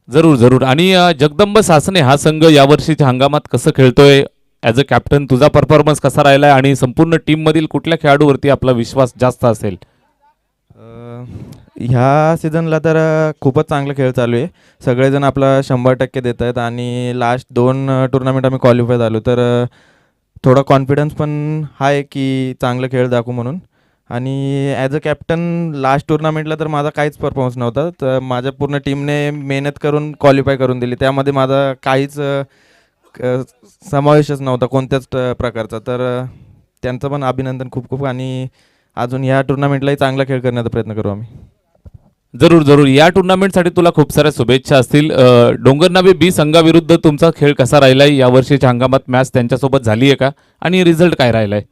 जरूर जरूर. आणि जगदंब सासने हा संघ यावर्षीच्या हंगामात कसं खेळतोय, ॲज अ कॅप्टन तुझा परफॉर्मन्स कसा राहिला आहे आणि संपूर्ण टीममधील कुठल्या खेळाडूवरती आपला विश्वास जास्त असेल? ह्या सीझनला तर खूपच चांगला खेळ चालू आहे. सगळेजण आपला 100% देत आहेत आणि लास्ट 2 टुर्नामेंट आम्ही क्वालिफाय झालो, तर थोडा कॉन्फिडन्स पण आहे की चांगलं खेळ दाखवू म्हणून. आणि ॲज अ कॅप्टन लास्ट टुर्नामेंटला तर माझा काहीच परफॉर्मन्स नव्हता, तर माझ्या पूर्ण टीमने मेहनत करून क्वालिफाय करून दिली. त्यामध्ये माझा काहीच समावेशच नव्हता कोणत्याच प्रकारचा, तर त्यांचं पण अभिनंदन खूप खूप. आणि अजून ह्या टुर्नामेंटलाही चांगला खेळ करण्याचा प्रयत्न करू आम्ही. जरूर जरूर. या टुर्नामेंटसाठी तुला खूप साऱ्या शुभेच्छा असतील. डोंगरनावे बी संघाविरुद्ध तुमचा खेळ कसा राहिलाय? यावर्षीच्या हंगामात मॅच त्यांच्यासोबत झाली आहे का आणि रिझल्ट काय राहिलाय?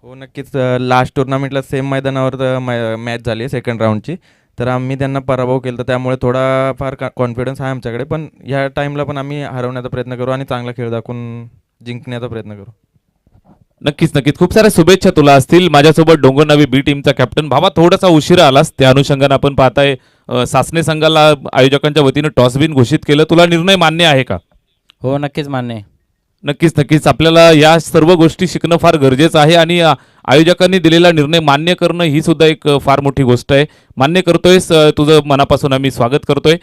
हो नक्कीच. लास्ट टुर्नामेंटला सेम मैदानावर मॅच झाली आहे सेकंड राऊंडची, तर आम्ही त्यांना पराभव केला, तर त्यामुळे थोडाफार कॉन्फिडन्स आहे आमच्याकडे. पण ह्या टाईमला पण आम्ही हरवण्याचा प्रयत्न करू आणि चांगला खेळ दाखवून जिंकण्याचा प्रयत्न करू. नक्कीच नक्कीच. खूप साऱ्या शुभेच्छा तुला असतील. माझ्यासोबत डोंगरनावे बी टीमचा कॅप्टन भावा, थोडासा उशिरा आलास, त्या अनुषंगाने आपण पाहताय सासने संघाला आयोजकांच्या वतीनं टॉस विन घोषित केलं. तुला निर्णय मान्य आहे का? हो नक्कीच मान्य आहे. नक्कीच नक्कीच. आपल्याला या सर्व गोष्टी शिकणं फार गरजेचं आहे आणि आयोजकांनी दिलेला निर्णय मान्य करणं ही सुद्धा एक फार मोठी गोष्ट आहे. मान्य करतोयस, तुझं मनापासून आम्ही स्वागत करतोय.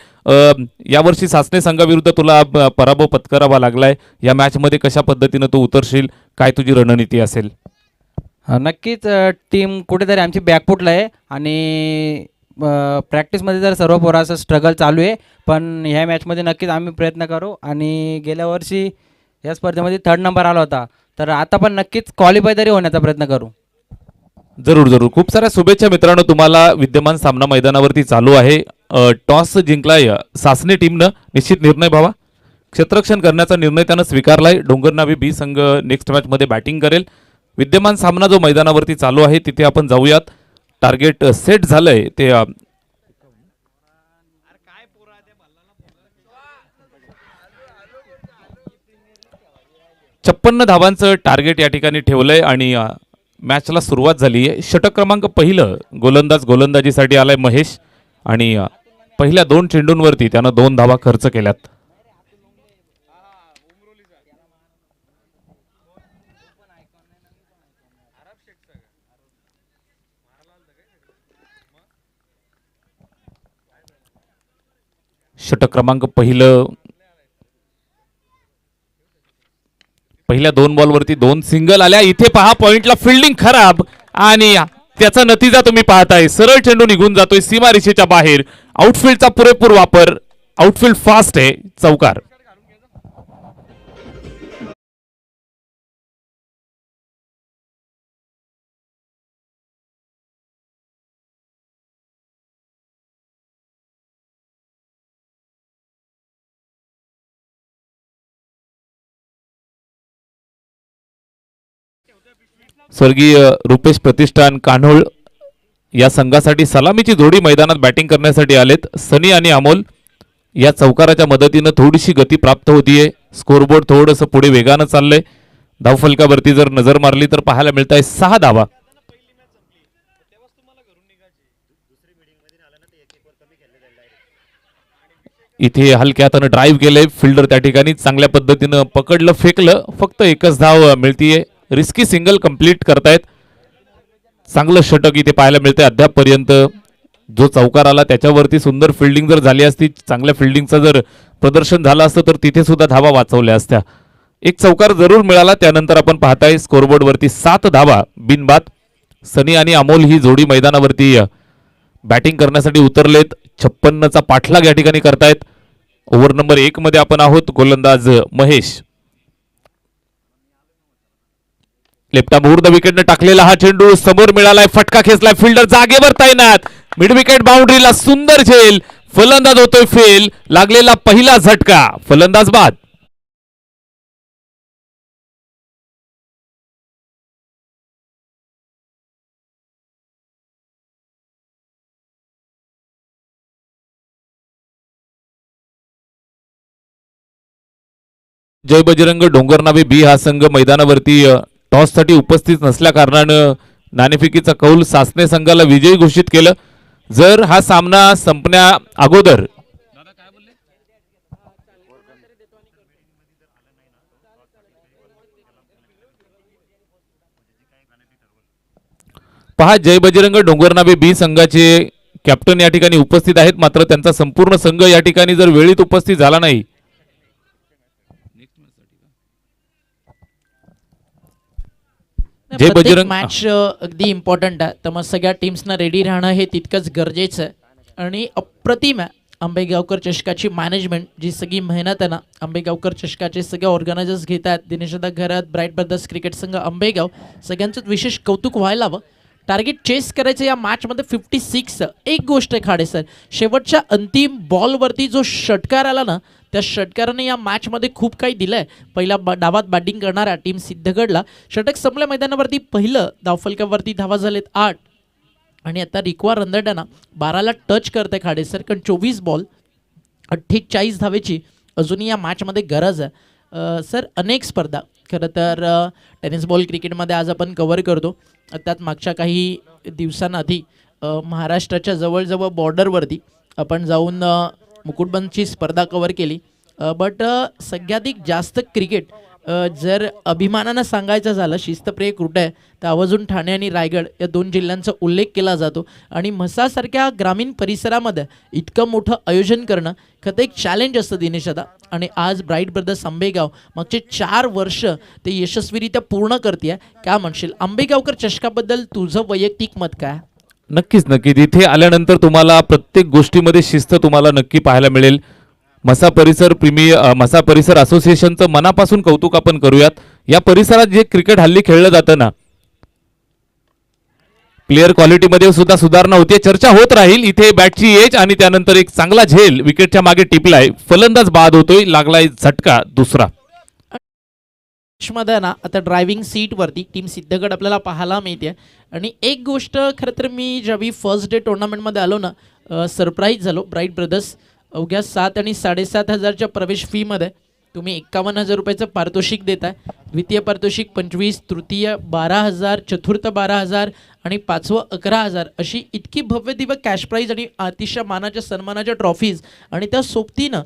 यावर्षी सासने संघाविरुद्ध तुला पराभव पत्करावा लागलाय. या मॅचमध्ये कशा पद्धतीनं तू उतरशील, काय तुझी रणनीती असेल? नक्कीच टीम कुठेतरी आमची बॅकफुटला आहे आणि प्रॅक्टिसमध्ये तर सर्व पोराचं स्ट्रगल चालू आहे, पण ह्या मॅचमध्ये नक्कीच आम्ही प्रयत्न करू. आणि गेल्या वर्षी या स्पर्धेमध्ये 3rd नंबर आला होता, तर आता पण नक्कीच क्वालिफाय तरी होण्याचा प्रयत्न करू. जरूर जरूर. खूप साऱ्या शुभेच्छा मित्रांनो तुम्हाला. विद्यमान सामना मैदानावरती चालू आहे. टॉस जिंकलाय सासने टीमनं. निश्चित निर्णय भावा, क्षेत्ररक्षण करण्याचा निर्णय त्यानं स्वीकारलाय. डोंगरनावे बी संघ नेक्स्ट मॅचमध्ये बॅटिंग करेल. विद्यमान सामना जो मैदानावरती चालू आहे तिथे आपण जाऊयात. टार्गेट सेट झालंय ते 56 धावांचं टार्गेट या ठिकाणी ठेवलंय आणि मॅचला सुरुवात झाली आहे. षटक क्रमांक पहिलं गोलंदाजीसाठी आलाय महेश आणि पहिल्या 2 चेंडूंवरती त्यानं 2 धावा खर्च केल्यात. षटक क्रमांक पहिलं पहिल्या 2 बॉलवरती 2 सिंगल आल्या. इथे पहा पॉइंटला फिल्डिंग खराब आणि त्याचा नतीजा तुम्ही पाहताय. सरळ चेंडू निघून जातोय सीमारेषेच्या बाहेर. आउटफील्डचा पुरेपूर वापर. आउटफील्ड फास्ट आहे. चौकार. स्वर्गीय रुपेश प्रतिष्ठान कान्होळ या संघासाठी सलामीची जोडी मैदानात बॅटिंग करण्यासाठी आलेत. सनी आणि अमोल या चौकाराच्या मदतीनं थोडीशी गती प्राप्त होतीये. स्कोरबोर्ड थोडंसं पुढे वेगानं चाललंय. धावफलकावरती जर नजर मारली तर पाहायला मिळत आहे 6 धावा. इथे हलक्यातनं ड्राईव्ह केलंय. फिल्डर त्या ठिकाणी चांगल्या पद्धतीनं पकडलं, फेकलं. फक्त एकच धाव मिळतीये. रिस्की सिंगल कंप्लीट करतायत. चांगलं षटक इथे पाहायला मिळतंय अद्यापपर्यंत. जो चौकार आला त्याच्यावरती सुंदर फिल्डिंग जर झाली असती, चांगल्या फिल्डिंगचं जर प्रदर्शन झालं असतं तर तिथे सुद्धा धावा वाचवल्या असत्या. एक चौकार जरूर मिळाला. त्यानंतर आपण पाहताय स्कोरबोर्डवरती 7 धावा बिनबाद. सनी आणि अमोल ही जोडी मैदानावरती बॅटिंग करण्यासाठी उतरलेत. 56चा पाठलाग या ठिकाणी करतायत. ओव्हर नंबर 1 मध्ये आपण आहोत. गोलंदाज महेश. लेफ्टा मुहूर्त विकेटने टाकलेला हा चेंडू समोर मिळालाय. फटका खेचलाय. फिल्डर जागेवर तैनात. मिड विकेट बाउंड्रीला सुंदर झेल. फलंदाज होतोय फेल. लागलेला पहिला झटका. फलंदाज बाद. जय बजरंग डोंगरनावे बी हा संघ मैदानावरती टॉस साठी उपस्थित नसल्या कारणानं नाणेफेकीचा कौल सासने संघाला विजयी घोषित केलं. जर हा सामना संपण्या अगोदर पहा जय बजरंग डोंगरनावे बी संघाचे कॅप्टन या ठिकाणी उपस्थित आहेत. मात्र त्यांचा संपूर्ण संघ या ठिकाणी जर वेळीत उपस्थित झाला नाही जय बजरंग मॅच अगदी इम्पॉर्टंट आहे. तर मग सगळ्या टीम्सना रेडी राहणं हे तितकंच गरजेचं आहे. आणि अप्रतिम आहे आंबेगावकर चषकाची मॅनेजमेंट, जी सगळी मेहनत आहे ना आंबेगावकर चषकाचे सगळे ऑर्गनायझर्स घेत आहेत. दिनेशदा घरात, ब्राईट ब्रदर्स क्रिकेट संघ आंबेगाव, सगळ्यांचंच विशेष कौतुक व्हायला हवं. टार्गेट चेस करायचं या मॅचमध्ये 56. एक गोष्ट आहे खाडे सर, शेवटच्या अंतिम बॉलवरती जो षटकार आला ना, त्या षटकाराने या मॅचमध्ये खूप काही दिलं आहे. पहिल्या डावात बॅटिंग करणाऱ्या टीम सिद्धगडला षटक संपल्या मैदानावरती पहिलं. धावफलकावरती धावा झालेत 8. आणि आता रिक्वा रंदडाना 12ला टच करते खाडे सर, कारण 24 बॉल 48 धावेची अजूनही या मॅचमध्ये गरज आहे. सर अनेक स्पर्धा खरं तर टेनिस बॉल क्रिकेटमध्ये आज आपण कव्हर करतो. त्यात मागच्या काही दिवसांआधी महाराष्ट्राच्या जवळजवळ बॉर्डरवरती आपण जाऊन मुकुटबंदची स्पर्धा कव्हर केली. बट सगळ्याधिक जास्त क्रिकेट जर अभिमानानं सांगायचं झालं, शिस्तप्रिय कुठे आहे तर आवर्जून ठाणे आणि रायगड या 2 जिल्ह्यांचा उल्लेख केला जातो. आणि म्हसासारख्या ग्रामीण परिसरामध्ये इतकं मोठं आयोजन करणं खरं एक चॅलेंज असतं दिनेशदा. आणि आज ब्राईट ब्रदर्स आंबेगाव मागचे 4 वर्ष ते यशस्वीरित्या पूर्ण करते. काय म्हणशील आंबेगावकर चषकाबद्दल तुझं वैयक्तिक मत काय? नक्कीच नक्कीच. इथे आल्यानंतर तुम्हाला प्रत्येक गोष्टीमध्ये शिस्त तुम्हाला नक्की पाहायला मिळेल. मसा परिसर असोसिएशनचं मनापासून कौतुक आपण करूयात. या परिसरात जे क्रिकेट हल्ली खेळलं जातं ना, प्लेअर क्वालिटीमध्ये सुद्धा सुधारणा होते. चर्चा होत राहील. इथे बॅटची एज आणि त्यानंतर एक चांगला झेल विकेटच्या मागे टिपलाय. फलंदाज बाद होतोय. लागलाय झटका दुसरा. मध्ये ना आता ड्रायव्हिंग सीटवरती टीम सिद्धगड आपल्याला पाहायला मिळते. आणि एक गोष्ट खरं तर मी ज्यावेळी फर्स्ट डे टुर्नामेंटमध्ये आलो ना, सरप्राईज झालो. ब्राईट ब्रदर्स अवघ्या 7 आणि 7.5 हजारच्या प्रवेश फीमध्ये तुम्ही 51,000 रुपयाचं पारितोषिक देताय. द्वितीय पारितोषिक 25, तृतीय 12,000, चतुर्थ 12,000 आणि 5वं 11,000 अशी इतकी भव्य दिव्य कॅश प्राईज आणि अतिशय मानाच्या सन्मानाच्या ट्रॉफीज. आणि त्या सोबतीनं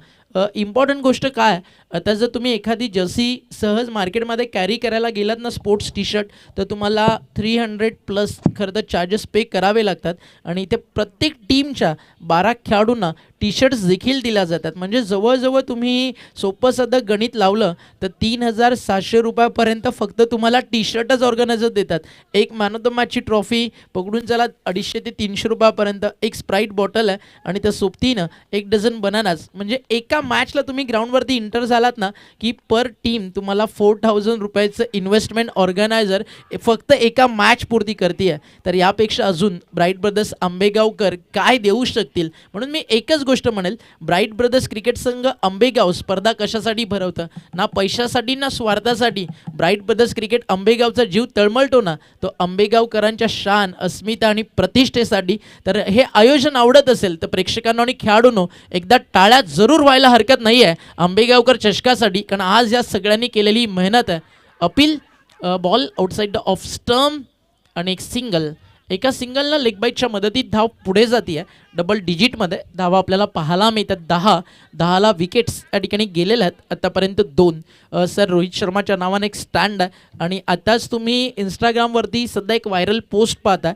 इम्पॉर्टंट गोष्ट काय, आता जर तुम्ही एखादी जर्सी सहज मार्केटमध्ये कॅरी करायला गेलात ना, स्पोर्ट्स टी शर्ट, तर तुम्हाला 300+ खरं तर चार्जेस पे करावे लागतात. आणि ते प्रत्येक टीमच्या 12 खेळाडूंना टी शर्ट्स देखील दिल्या जातात. म्हणजे जवळजवळ तुम्ही सोपं साधं गणित लावलं तर 3,700 रुपयापर्यंत फक्त तुम्हाला टी शर्टच ऑर्गनायझर देतात. एक मॅन ऑफ द मॅचची ट्रॉफी पकडून चला 250 ते 300 रुपयापर्यंत, एक स्प्राईट बॉटल आहे आणि त्या सोबतीनं 1 डझन बनानास. म्हणजे एका मॅचला तुम्ही ग्राउंडवरती इंटर झालात ना की पर टीम तुम्हाला 4,000 रुपयाचं इन्व्हेस्टमेंट ऑर्गनायझर फक्त एका मॅच पुरती करते आहे. तर यापेक्षा अजून ब्राईट ब्रदर्स आंबेगावकर काय देऊ शकतील. म्हणून मी एकच गोष्ट म्हणेल, ब्राईट ब्रदर्स क्रिकेट संघ आंबेगाव स्पर्धा कशासाठी भरवतं, ना पैशासाठी ना स्वार्थासाठी. ब्राईट ब्रदर्स क्रिकेट आंबेगावचा जीव तळमळतो ना तो आंबेगावकरांच्या शान, अस्मिता आणि प्रतिष्ठेसाठी. तर हे आयोजन आवडत असेल तर प्रेक्षकांना आणि खेळाडूंनो एकदा टाळ्या जरूर व्हायला हरकत नाही आहे आंबेगावकर चषकासाठी, कारण आज या सगळ्यांनी केलेली मेहनत आहे. Appeal ball outside the off stump आणि एक सिंगल. एका सिंगलनं लेग बाईटच्या मदतीत धाव पुढे जाते आहे. डबल डिजिटमध्ये धावा आपल्याला पाहायला मिळतात. 10ला विकेट्स या ठिकाणी गेलेल्या आहेत आतापर्यंत 2. सर रोहित शर्माच्या नावाने एक स्टँड आहे आणि आताच तुम्ही इंस्टाग्रामवरती सध्या एक व्हायरल पोस्ट पाहताय.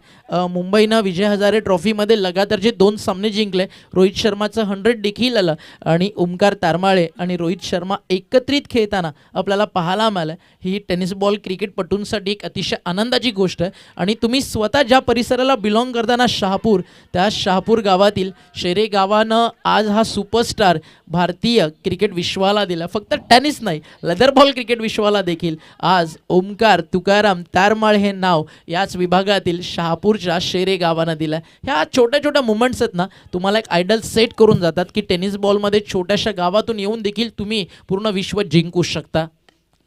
मुंबईनं विजय हजारे ट्रॉफीमध्ये लगातार जे 2 सामने जिंकले, रोहित शर्माचं 100 देखील आलं आणि ओमकार तारमाळे आणि रोहित शर्मा एकत्रित खेळताना आपल्याला पाहायला मिळालं. ही टेनिस बॉल क्रिकेटपटूंसाठी एक अतिशय आनंदाची गोष्ट आहे. आणि तुम्ही स्वतः ज्या परिसराला बिलॉंग करताना शहापूर, त्या शहापूर गावातील शेरे गावानं आज हा सुपरस्टार भारतीय क्रिकेट विश्वाला दिला. फक्त टेनिस नाही, लेदर बॉल क्रिकेट विश्वाला देखील आज ओमकार तुकाराम तारमाळ हे नाव याच विभागातील शहापूरच्या शेरे गावानं दिलं. ह्या छोट्या छोट्या मुवमेंट्स आहेत ना, तुम्हाला एक आयडल सेट करून जातात की टेनिस बॉलमध्ये छोट्याशा गावातून येऊन देखील तुम्ही पूर्ण विश्व जिंकू शकता.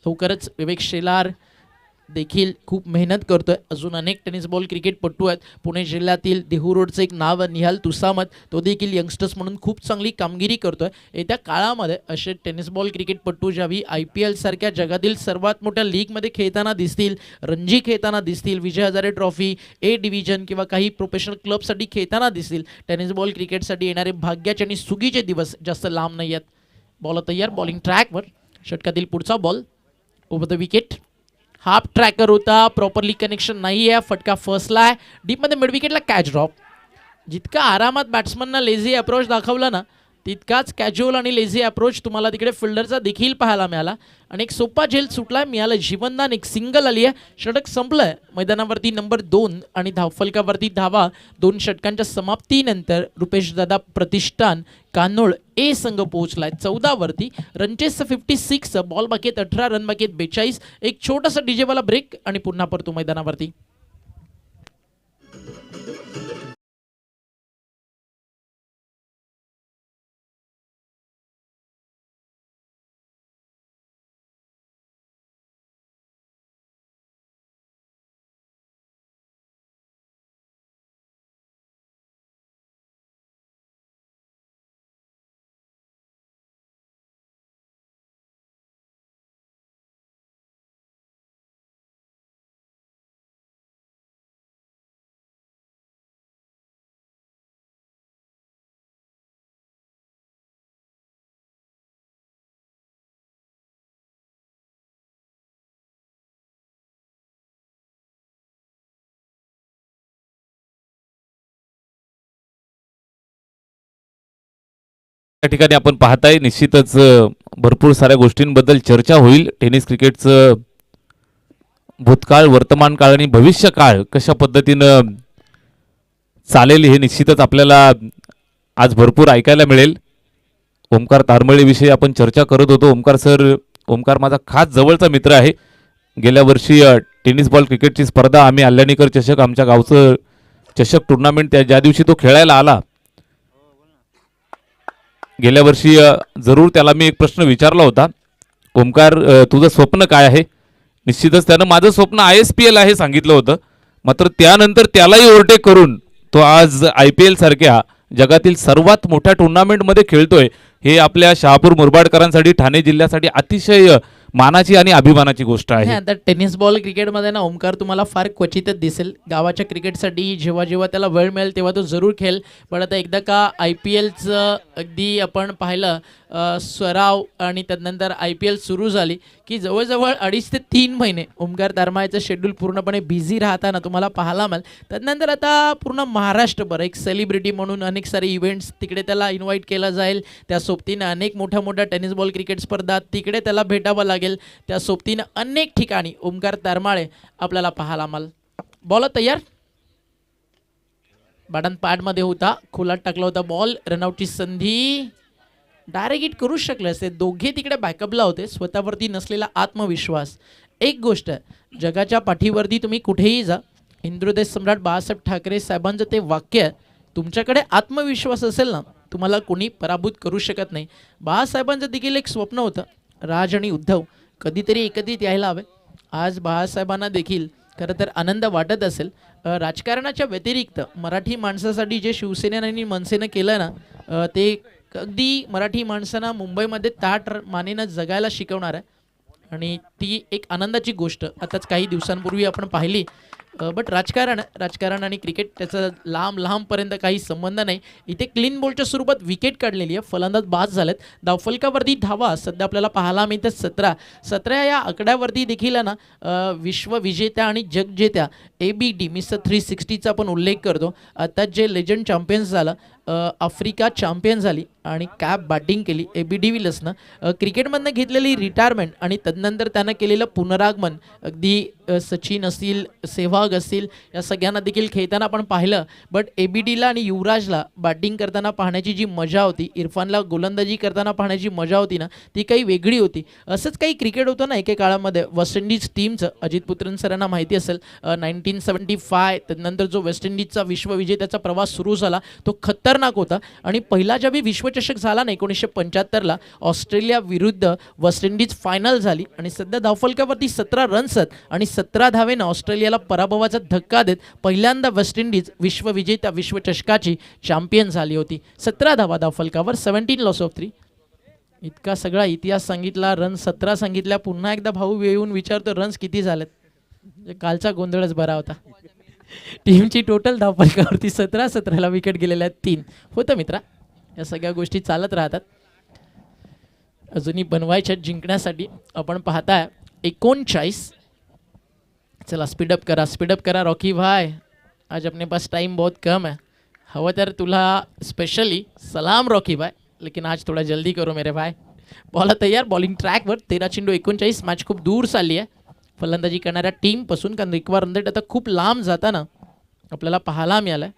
लवकरच विवेक शेलार देखील खूप मेहनत करतोय. अजून अनेक टेनिस बॉल क्रिकेटपटू आहेत. पुणे जिल्ह्यातील देहू रोडचं एक नाव आहे निहाल तुसामत, तो देखील यंगस्टर्स म्हणून खूप चांगली कामगिरी करतोय. येत्या काळामध्ये असे टेनिस बॉल क्रिकेटपटू ज्यावेळी IPL सारख्या जगातील सर्वात मोठ्या लीगमध्ये खेळताना दिसतील, रणजी खेळताना दिसतील, Vijay Hazare trophy, A division किंवा काही प्रोफेशनल क्लबसाठी खेळताना दिसतील, टेनिस बॉल क्रिकेटसाठी येणारे भाग्याचे आणि सुगीचे दिवस जास्त लांब नाही आहेत. बॉल तयार, बॉलिंग ट्रॅकवर, षटकातील पुढचा ball over the wicket. Half tracker होता, प्रॉपरली कनेक्शन नाही आहे, फटका फसला आहे डीपमध्ये, मिड विकेटला कॅच ड्रॉप. जितका आरामात बॅट्समनना लेझी अप्रोच दाखवला ना, तितकाच कॅज्युअल आणि लेझी अप्रोच तुम्हाला तिकडे फिल्डरचा देखील पाहायला मिळाला. आणि एक सोपा झेल सुटला, मिळालं जीवनदान, एक सिंगल आली आहे, षटक संपलं आहे. मैदानावरती नंबर 2 आणि धावफलकावरती धावा. 2 षटकांच्या समाप्तीनंतर रुपेश दादा प्रतिष्ठान कान्होळ A संघ पोहोचलाय 14 वरती. रनचेस 56, बॉल बाकी आहेत 18, रन बाकी आहेत 42. एक छोटासा डीजेवाला ब्रेक आणि पुन्हा परतो मैदानावरती. त्या ठिकाणी आपण पाहताय निश्चितच भरपूर साऱ्या गोष्टींबद्दल चर्चा होईल. टेनिस क्रिकेटचं भूतकाळ, वर्तमान काळ आणि भविष्य काळ कशा पद्धतीनं चालेल हे निश्चितच आपल्याला आज भरपूर ऐकायला मिळेल. ओमकार तारमळेविषयी आपण चर्चा करत होतो. ओमकार माझा खास जवळचा मित्र आहे. गेल्या वर्षी टेनिस बॉल क्रिकेटची स्पर्धा आम्ही आल्यानीकर चषक, आमच्या गावचं चषक टुर्नामेंट ज्या दिवशी तो खेळायला आला, गेल्या वर्षी जरूर त्याला मी एक प्रश्न विचारला होता, ओमकार तुझं स्वप्न काय आहे? निश्चितच त्यानं माझं स्वप्न ISPL आहे सांगितलं होतं. मात्र त्यानंतर त्यालाही ओव्हरटेक करून तो आज IPL सारख्या जगातील सर्वात मोठ्या टुर्नामेंटमध्ये खेळतोय. हे आपल्या शहापूर मुरबाडकरांसाठी, ठाणे जिल्ह्यासाठी अतिशय मानाची आणि अभिमानाची गोष्ट आहे. आता टेनिस बॉल क्रिकेटमध्ये ना ओमकार तुम्हाला फार क्वचितच दिसेल. गावाच्या क्रिकेटसाठी जेव्हा जेव्हा त्याला वेळ मिळेल तेव्हा तो जरूर खेळेल. पण आता एकदा का IPLचं अगदी आपण पाहिलं सराव आणि त्यानंतर IPL सुरू झाली की जवळजवळ 2.5 ते 3 महिने ओमकार तारमाळेचं शेड्यूल पूर्णपणे बिझी राहताना तुम्हाला पाहायला मिळेल. त्यानंतर आता पूर्ण महाराष्ट्रभर एक सेलिब्रिटी म्हणून अनेक सारे इव्हेंट्स तिकडे त्याला इन्व्हाइट केलं जाईल. त्या सोबतीनं अनेक मोठ्या मोठ्या टेनिस बॉल क्रिकेट स्पर्धा तिकडे त्याला भेटावं लागेल. त्या सोबतीनं अनेक ठिकाणी ओमकार तारमाळे आपल्याला पाहायला मिळेल. बॉल तयार, बाडन पॅडमध्ये होता, खोलात टाकला होता बॉल, रनआउटची संधी, डायरेक्ट हिट करू शकले असते. दोघे तिकडे बॅकअपला होते. स्वतःवरती नसलेला आत्मविश्वास. एक गोष्ट जगाच्या पाठीवरती तुम्ही कुठेही जा, हिंदुदेश सम्राट बाळासाहेब ठाकरे साहेबांचं ते वाक्य आहे, तुमच्याकडे आत्मविश्वास असेल ना तुम्हाला कोणी पराभूत करू शकत नाही. बाळासाहेबांचं देखील एक स्वप्न होतं, राज आणि उद्धव कधीतरी एकत्रित यायला हवे. आज बाळासाहेबांना देखील खरं तर आनंद वाटत असेल. राजकारणाच्या व्यतिरिक्त मराठी माणसासाठी जे शिवसेनेनं आणि मनसेनं केलं ना ते अगदी मराठी माणसांना मुंबईमध्ये ताठ मानेनं जगायला शिकवणार आहे आणि ती एक आनंदाची गोष्ट आताच काही दिवसांपूर्वी आपण पाहिली. बट राजकारण आणि क्रिकेट त्याचा लांबपर्यंत काही संबंध नाही. इथे क्लीन बॉलच्या स्वरूपात विकेट काढलेली आहे, फलंदाज बाद झालेत. धावफलकावरती धावा सध्या आपल्याला पाहायला मिळतात 17 या आकड्यावरती देखील आहे ना विश्वविजेत्या आणि जगजेत्या ABD मिस्टर 360चा आपण उल्लेख करतो. आता जे लेजंड चॅम्पियन्स झालं, आफ्रिका चॅम्पियन झाली आणि कॅप बॅटिंग केली AB डिव्हिलियर्सनं. क्रिकेटमधनं घेतलेली रिटायरमेंट आणि तदनंतर त्यानं केलेलं पुनरागमन, अगदी सचिन असतील, सेहवाग असतील, या सगळ्यांना देखील खेळताना आपण पाहिलं. बट ABDला आणि युवराजला बॅटिंग करताना पाहण्याची जी मजा होती, इरफानला गोलंदाजी करताना पाहण्याची मजा होती ना, ती काही वेगळी होती. असंच काही क्रिकेट होतं ना एके काळामध्ये वेस्ट इंडिज टीमचं. अजित पुत्रन सरांना माहिती असेल 1975 त्यानंतर जो वेस्ट इंडिजचा विश्वविजेत्याचा प्रवास सुरू झाला तो खतरनाक होता. आणि पहिला जेव्हा विश्वचषक झाला ना 1975ला ऑस्ट्रेलिया विरुद्ध वेस्ट इंडिज फायनल झाली आणि सध्या धावफलकावरती 17 रन्स आहेत आणि 17 धावेनं ऑस्ट्रेलियाला पराभवाचा धक्का देत पहिल्यांदा वेस्ट इंडिज विश्वविजेत्या विश्वचषकाची चॅम्पियन झाली होती. 17 धावा धावफलकावर, 17 लॉस ऑफ 3. इतका सगळा इतिहास सांगितला, रन 17 सांगितल्या. पुन्हा एकदा भाऊ येऊन विचारतो रन्स किती झालेत. कालचा गोंधळच बरा होता. टीमची टोटल धावफलकावरती 17 विकेट गेलेल्या आहेत 3 होतं मित्रा. या सगळ्या गोष्टी चालत राहतात. अजूनही बनवायच्या जिंकण्यासाठी. आपण पाहताय 39. चला स्पीडअप करा रॉकी भाई, आज अपने पास टाइम बहुत कम है. हवं तर तुला स्पेशली सलाम रॉकी भाई, लेकिन आज थोड़ा जल्दी करो मेरे भाई. बॉल तयार, बॉलिंग ट्रॅकवर, 13-39. मॅच खूप दूर चालली आहे फलंदाजी करणाऱ्या टीमपासून, कारण रिक्वा रनरेट आता खूप लांब जाताना आपल्याला पाहायला मिळालं.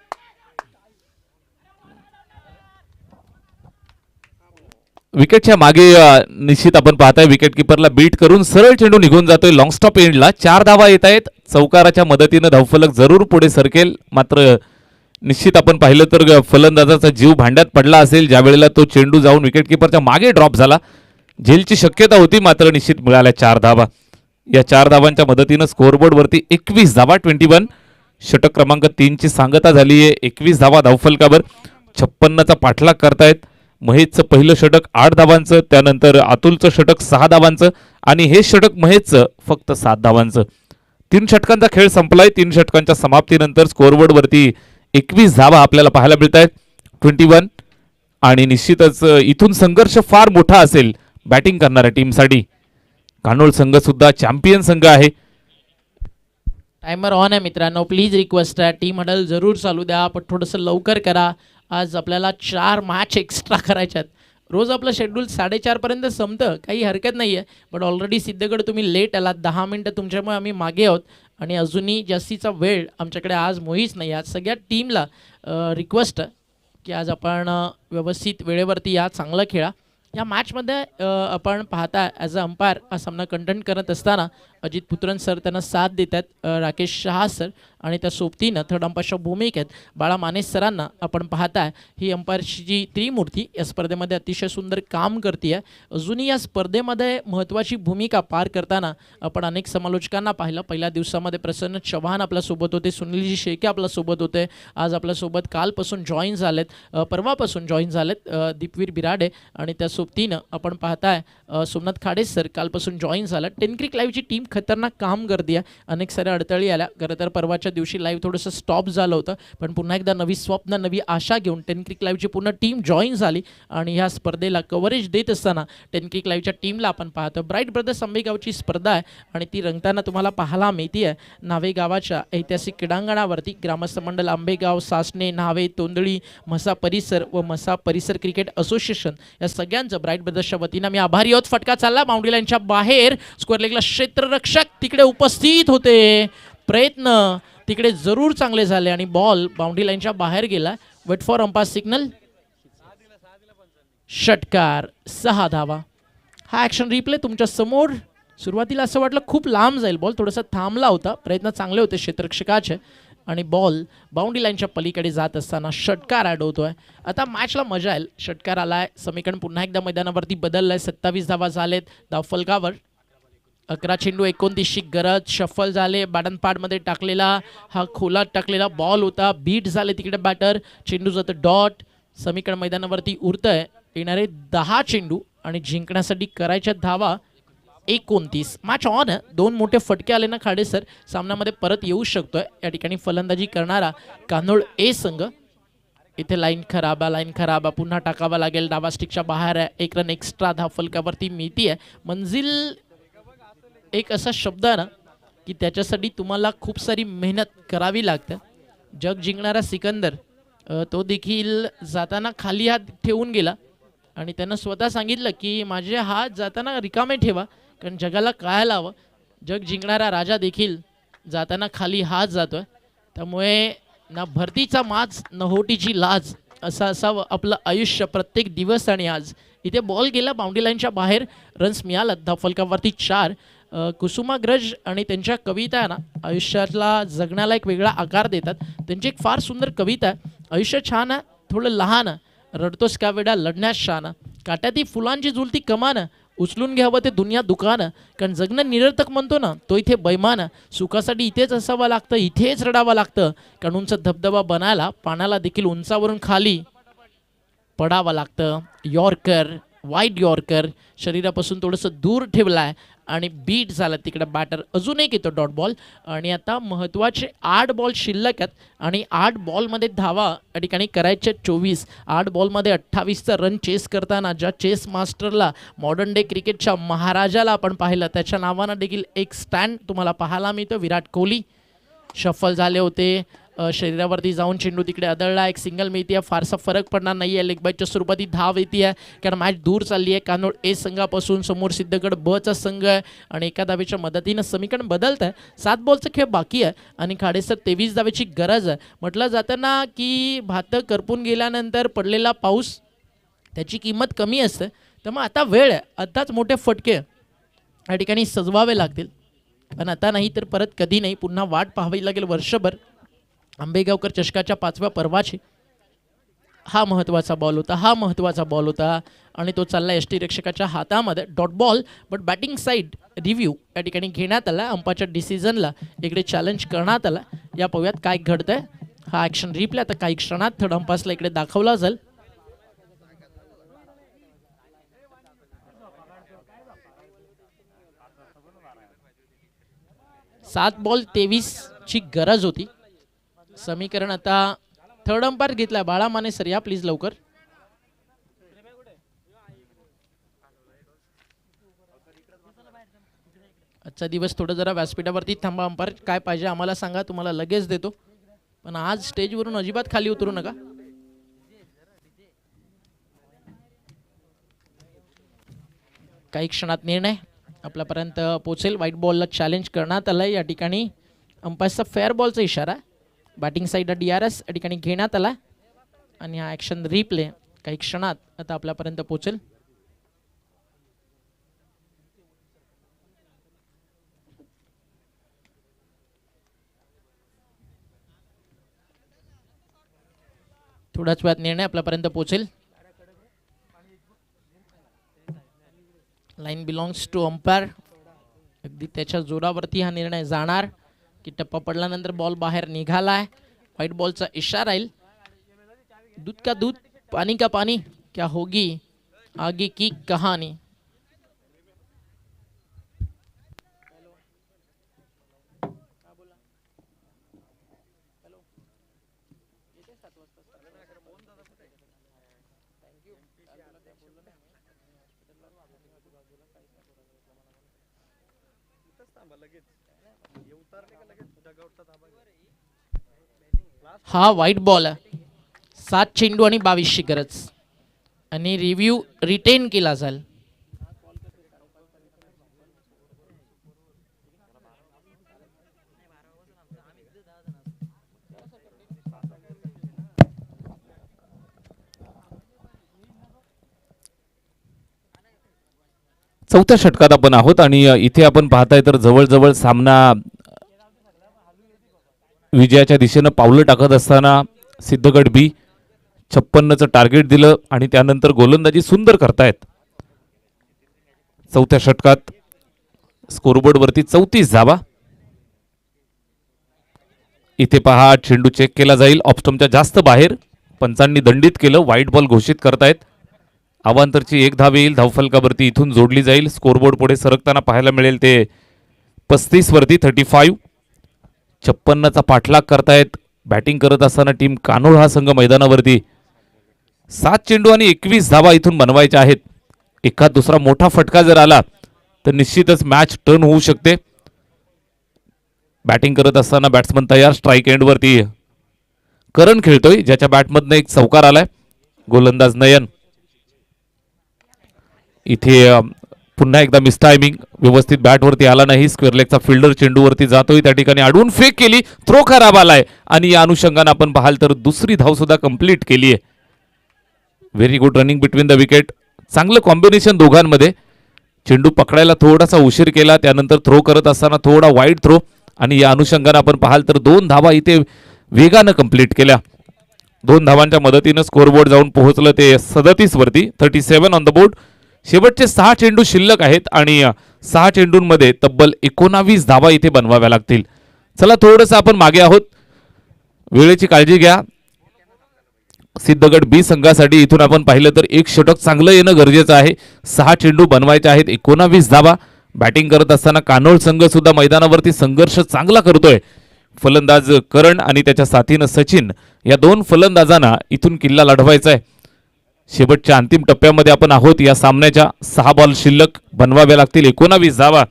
विकेटच्या मागे निश्चित आपण पाहताय विकेट किपरला बीट करून सरळ चेंडू निघून जातोय लॉंग स्टॉप एंडला. 4 धावा येत आहेत. चौकाराच्या मदतीनं धावफलक जरूर पुढे सरकेल. मात्र निश्चित आपण पाहिलं तर फलंदाजाचा जीव भांड्यात पडला असेल ज्या वेळेला तो चेंडू जाऊन विकेट किपरच्या मागे ड्रॉप झाला. झेलची शक्यता होती मात्र निश्चित मिळाल्या 4 धावा. या 4 धावांच्या मदतीनं स्कोअरबोर्डवरती 21 धावा, 21. षटक क्रमांक 3 ची सांगता झाली आहे. 21 धावा धावफलकावर. 56चा पाठलाग करतायत. महेशचं पहिलं षटक 8 धावांचं, त्यानंतर अतुलचं षटक 6 धावांचं आणि हे षटक महेशचं फक्त 7 धावांचं. 3 षटकांचा खेळ संपलाय. 3 षटकांच्या समाप्तीनंतर स्कोअरबोर्डवरती 21 धावा आपल्याला पाहायला मिळत आहेत, 21. आणि निश्चितच इथून संघर्ष फार मोठा असेल बॅटिंग करणाऱ्या टीमसाठी. कानोळ संघ सुद्धा चॅम्पियन संघ आहे. टायमर ऑन आहे मित्रांनो, प्लीज रिक्वेस्ट आहे, टीम हडल जरूर चालू द्या, पण थोडंसं लवकर करा. आज आपल्याला 4 मॅच एक्स्ट्रा करायच्यात. रोज आपलं शेड्यूल 4:30 पर्यंत संपतं, काही हरकत नाही आहे. बट ऑलरेडी सिद्धगड तुम्ही लेट आलात, 10 मिनटं तुमच्यामुळे आम्ही मागे आहोत आणि अजूनही जास्तीचा वेळ आमच्याकडे आज मोहीच नाही. आज सगळ्या टीमला रिक्वेस्ट की आज आपण व्यवस्थित वेळेवरती या, चांगलं खेळा. या मॅचमध्ये आपण पाहता ॲज अ अंपायर हा सामना कंटेंट करत असताना अजित पुत्रन सर त्यांना साथ देत आहेत, राकेश शहा सर आणि त्या सोबतीनं थर्ड अंपायरच्या भूमिकेत बाळा माने सरांना आपण पाहताय. ही अंपायरची जी त्रिमूर्ती या स्पर्धेमध्ये अतिशय सुंदर काम करते आहे. अजूनही या स्पर्धेमध्ये महत्त्वाची भूमिका पार करताना आपण अनेक समालोचकांना पाहिलं. पहिल्या दिवसामध्ये प्रसन्न चव्हाण आपल्यासोबत होते, सुनीलजी शेळके आपल्यासोबत होते. आज आपल्यासोबत कालपासून जॉईन झालेत, परवापासून जॉईन झालेत दीपवीर बिराडे आणि त्या सोबतीनं आपण पाहताय सोमनाथ खाडे सर कालपासून जॉईन झालं. 10 क्रिक लाईव्हची टीम खतरनाक काम करते आहे. अनेक साऱ्या अडथळी आल्या. खरं तर परवाच्या दिवशी लाईव्ह थोडंसं स्टॉप झालं होतं, पण पुन्हा एकदा नवी स्वप्न नवी आशा घेऊन 10 क्रिक लाईव्हची पूर्ण टीम जॉईन झाली आणि ह्या स्पर्धेला कव्हरेज देत असताना 10 क्रिक लाईव्हच्या टीमला आपण पाहतो. ब्राईट ब्रदर्स आंबेगावची स्पर्धा आहे आणि ती रंगताना तुम्हाला पाहायला मिळते आहे न्हावे गावाच्या ऐतिहासिक क्रीडांगणावरती. ग्रामस्थ मंडळ आंबेगाव, सासणे, न्हावे, तोंदळी, म्हसा परिसर व म्हसा परिसर क्रिकेट असोसिएशन या सगळ्यांचं ब्राईट ब्रदर्सच्या वतीनं मी आभारी आहोत. फटका चालला बाउंड्री लाईनच्या बाहेर. स्क्वेअर लेगला क्षेत्ररक्षक तिकडे उपस्थित होते. प्रयत्न तिकडे जरूर चांगले झाले आणि बॉल बाउंड्री लाईनच्या बाहेर गेला. Wait for umpire signal. षटकार, 6 धावा. हा ॲक्शन रिप्ले तुमच्या समोर. सुरुवातीला असं वाटलं खूप लांब जाईल बॉल, थोडासा थांबला होता. प्रयत्न चांगले होते क्षेत्ररक्षकाचे आणि बॉल बाउंड्री लाईनच्या पलीकडे जात असताना षटकार ॲड होतोय. आता मॅचला मजा येईल. षटकार आलाय. समीकरण पुन्हा एकदा मैदानावरती बदललंय. 27 धावा झालेत धावफलकावर. 11 चेंडू 29ची गरज. शफल झाले. बाडनपाडमध्ये टाकलेला हा खोलात टाकलेला बॉल होता. बीट झाले तिकडे बॅटर. चेंडू जातं डॉट. समीकरण मैदानावरती उरतंय. येणारे 10 चेंडू आणि जिंकण्यासाठी करायच्या धावा 29. मॅच ऑन आहे. 2 मोठे फटके आले ना खाडे सर, सामन्यामध्ये परत येऊ शकतोय. या ठिकाणी फलंदाजी करणारा कान्होळ ए संघ. इथे लाईन खराब आहे. पुन्हा टाकावा लागेल. डावा स्टिकच्या बाहेर आहे. 1 रन एक्स्ट्रा धावफलकावरती मिळती आहे. मंजिल एक असा शब्द आहे ना की त्याच्यासाठी तुम्हाला खूप सारी मेहनत करावी लागते. जग जिंकणारा सिकंदर तो देखील जाताना खाली हात ठेवून गेला आणि त्यानं स्वतः सांगितलं की माझे हात जाताना रिकामे ठेवा, कारण जगाला कळायला हवं. जग जिंकणारा राजा देखील जाताना खाली हात जातोय. त्यामुळे ना भरतीचा माज न होटीची लाज असं असावं आपलं आयुष्य प्रत्येक दिवस. आणि आज इथे बॉल गेला बाउंड्री लाईनच्या बाहेर. रन्स मिळाला धावफलकावरती 4. कुसुमाग्रज आणि त्यांच्या कविता आहे ना आयुष्याला जगण्याला एक वेगळा आकार देतात. त्यांची एक फार सुंदर कविता आहे. आयुष्य छान आहे, थोडं लहान आहे, रडतोस का वेडा लढण्यास शान, काट्याती फुलांची झुलती कमान, उचलून घ्यावं ते दुनिया दुकान, कारण जगणं निरर्थक म्हणतो ना तो इथे बैमान. सुखासाठी इथेच असावं लागतं, इथेच रडावं लागतं, कारण उंच धबधबा बनायला पाण्याला देखील उंचावरून खाली पडावं लागतं. यॉर्कर, वाईड यॉर्कर शरीरापासून थोडंसं दूर ठेवलं आहे आणि बीट झालं तिकडे बॅटर. अजून एक येतो डॉट बॉल आणि आता महत्त्वाचे 8 बॉल शिल्लक आहेत आणि 8 बॉलमध्ये धावा या ठिकाणी करायच्या 24. 8 बॉलमध्ये 28चा रन चेस करताना ज्या चेस मास्टरला, मॉडर्न डे क्रिकेटच्या महाराजाला आपण पाहिलं, त्याच्या नावानं देखील एक स्टँड तुम्हाला पाहायला मिळतं. विराट कोहली. शफल झाले होते. शरीरावरती जाऊन चेंडू तिकडे आदळला. एक सिंगल मिळते आहे. फारसा फरक पडणार नाही आहे. लेग बायच्या स्वरूपात ही धाव येते आहे, कारण मॅच दूर चालली आहे कान्होळ ए संघापासून. समोर सिद्धगड ब चा संघ आहे आणि एका धावेच्या मदतीनं समीकरण बदलत आहे. 7 बॉलचा खेळ बाकी आहे आणि खाडेसर 23 धावेची गरज आहे. म्हटलं जातं ना की भातं करपून गेल्यानंतर पडलेला पाऊस त्याची किंमत कमी असते. त्यामुळे आता वेळ आहे. आताच मोठे फटके या ठिकाणी सजवावे लागतील, पण आता नाही तर परत कधी नाही. पुन्हा वाट पाहावी लागेल वर्षभर. आंबेगावकर चषकाच्या 5व्या पर्वाची हा महत्त्वाचा बॉल होता आणि तो चालला यष्टीरक्षकाच्या हातामध्ये. Dot ball but batting side review या ठिकाणी घेण्यात आला. अंपाच्या डिसिजनला इकडे चॅलेंज करण्यात आला. या पाहूयात काय घडतंय. हा ॲक्शन रिप्ले आता काही क्षणात थर्ड अंपायर्सला इकडे दाखवला जाईल. सात बॉल 23ची गरज होती. समीकरण आता थर्ड अंपायर घेतलाय. बाळा माने सर या प्लीज लवकर. आजचा दिवस थोडं जरा व्यासपीठावरती थांबा. अंपायर काय पाहिजे आम्हाला सांगा, तुम्हाला लगेच देतो, पण आज स्टेजवरून अजिबात खाली उतरू नका. काही क्षणात निर्णय आपल्यापर्यंत पोहोचेल. व्हाईट बॉलला चॅलेंज करण्यात आलंय. या ठिकाणी अंपायरचा फेअर बॉलचा इशारा. बॅटिंग साईडला DRS या ठिकाणी घेण्यात आला आणि हा ॲक्शन रिप्ले काही क्षणात आता आपल्यापर्यंत पोहोचेल. थोड्याच वेळात निर्णय आपल्यापर्यंत पोहोचेल. Line belongs to umpire. अगदी त्याच्या जोरावरती हा निर्णय जाणार की टप्पा पडल्यानंतर बॉल बाहेर निघालाय. व्हाईट बॉलचा इशारा राहील. दूध का दूध, पानी का पानी, क्या होगी आगे की कहानी. हा वाईट बॉल आहे. 7 चेंडू आणि 22ची गरज आणि रिव्ह्यू रिटेन केला जाईल. चौथ्या षटकात आपण आहोत आणि इथे आपण पाहताय तर जवळजवळ सामना विजयाच्या दिशेनं पावलं टाकत असताना सिद्धगड बी 56चं टार्गेट दिलं आणि त्यानंतर गोलंदाजी सुंदर करतायत. चौथ्या षटकात स्कोरबोर्ड वरती 34 धावा. इथे पहा चेंडू चेक केला जाईल ऑफस्टम्पच्या जास्त बाहेर. पंचांनी दंडित केलं. व्हाईट बॉल घोषित करतायत. अवांतरची 1 धाव येईल. धावफलकावरती इथून जोडली जाईल. स्कोरबोर्ड पुढे सरकताना पाहायला मिळेल ते 35 वरती 35. 56चा पाठलाग करतायत. बॅटिंग करत असताना टीम कानोड हा संघ मैदानावरती. 7 चेंडू आणि 21 धावा इथून बनवायच्या आहेत. एखाद दुसरा मोठा फटका जर आला तर निश्चितच मॅच टर्न होऊ शकते. बॅटिंग करत असताना बॅट्समन तयार. स्ट्राईक एंडवरती करण खेळतोय ज्याच्या बॅटमधनं एक चौकार आलाय. गोलंदाज नयन. इथे पुन्हा एकदा मिस टायमिंग. व्यवस्थित बॅटवरती आला नाही. स्क्वेअर लेगचा फिल्डर चेंडूवरती जातोय. त्या ठिकाणी अडवून फेक केली. थ्रो खराब आलाय आणि या अनुषंगाने आपण पाहाल तर दुसरी धाव सुद्धा कंप्लीट केली आहे. Very good running between the wicket. चांगलं कॉम्बिनेशन दोघांमध्ये. चेंडू पकडायला थोडासा उशीर केला. त्यानंतर थ्रो करत असताना थोडा वाईड थ्रो आणि या अनुषंगाने आपण पाहाल तर 2 धावा इथे वेगानं कंप्लीट केल्या. 2 धावांच्या मदतीनं स्कोरबोर्ड जाऊन पोहोचलं ते 37 वरती. 37 ऑन द बोर्ड. शेवटचे 6 चेंडू शिल्लक आहेत आणि 6 चेंडूंमध्ये तब्बल 19 धावा इथे बनवाव्या लागतील. चला थोडंसं आपण मागे आहोत. वेळेची काळजी घ्या. सिद्धगड बी संघासाठी इथून आपण पाहिलं तर एक षटक चांगलं येणं गरजेचं आहे. 6 चेंडू बनवायचे आहेत. 19 धावा. बॅटिंग करत असताना कानोड संघ सुद्धा मैदानावरती संघर्ष चांगला करतोय. फलंदाज करण आणि त्याच्या साथीनं सचिन या 2 फलंदाजांना इथून किल्ला लढवायचा आहे. शेवटच्या अंतिम टप्प्यामध्ये आपण आहोत. या सामन्याच्या 6 बॉल शिल्लक बनवाव्या लागतील. 19 धावा.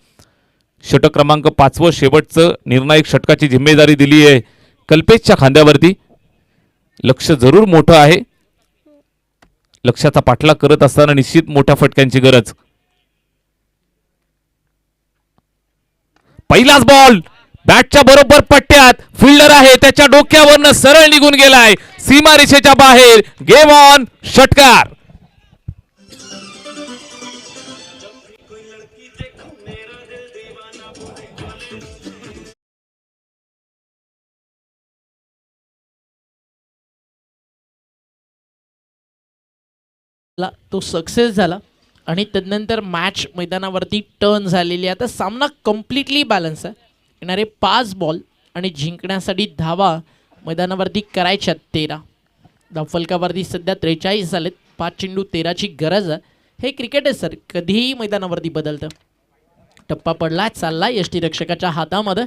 षटक क्रमांक 5 शेवटचं निर्णायक षटकाची जिम्मेदारी दिली आहे कल्पेशच्या खांद्यावरती. लक्ष जरूर मोठं आहे. लक्ष्याचा पाठलाग करत असताना निश्चित मोठ्या फटक्यांची गरज. पहिलाच बॉल बॅटच्या बरोबर पट्ट्यात. फिल्डर आहे त्याच्या डोक्यावरनं सरळ निघून गेलाय सीमारेषेच्या बाहेर. Game on. षटकार. तो सक्सेस झाला आणि त्यानंतर मॅच मैदानावरती टर्न झालेली आहे. आता सामना कम्प्लिटली बॅलन्स आहे. येणारे 5 बॉल आणि जिंकण्यासाठी धावा मैदानावरती करायच्या 13. धावफलकावरती सध्या 43 झालेत. 5 चेंडू 13ची गरज आहे. हे क्रिकेट आहे सर. कधीही मैदानावरती बदलतं. टप्पा पडला चालला यष्टीरक्षकाच्या हातामध्ये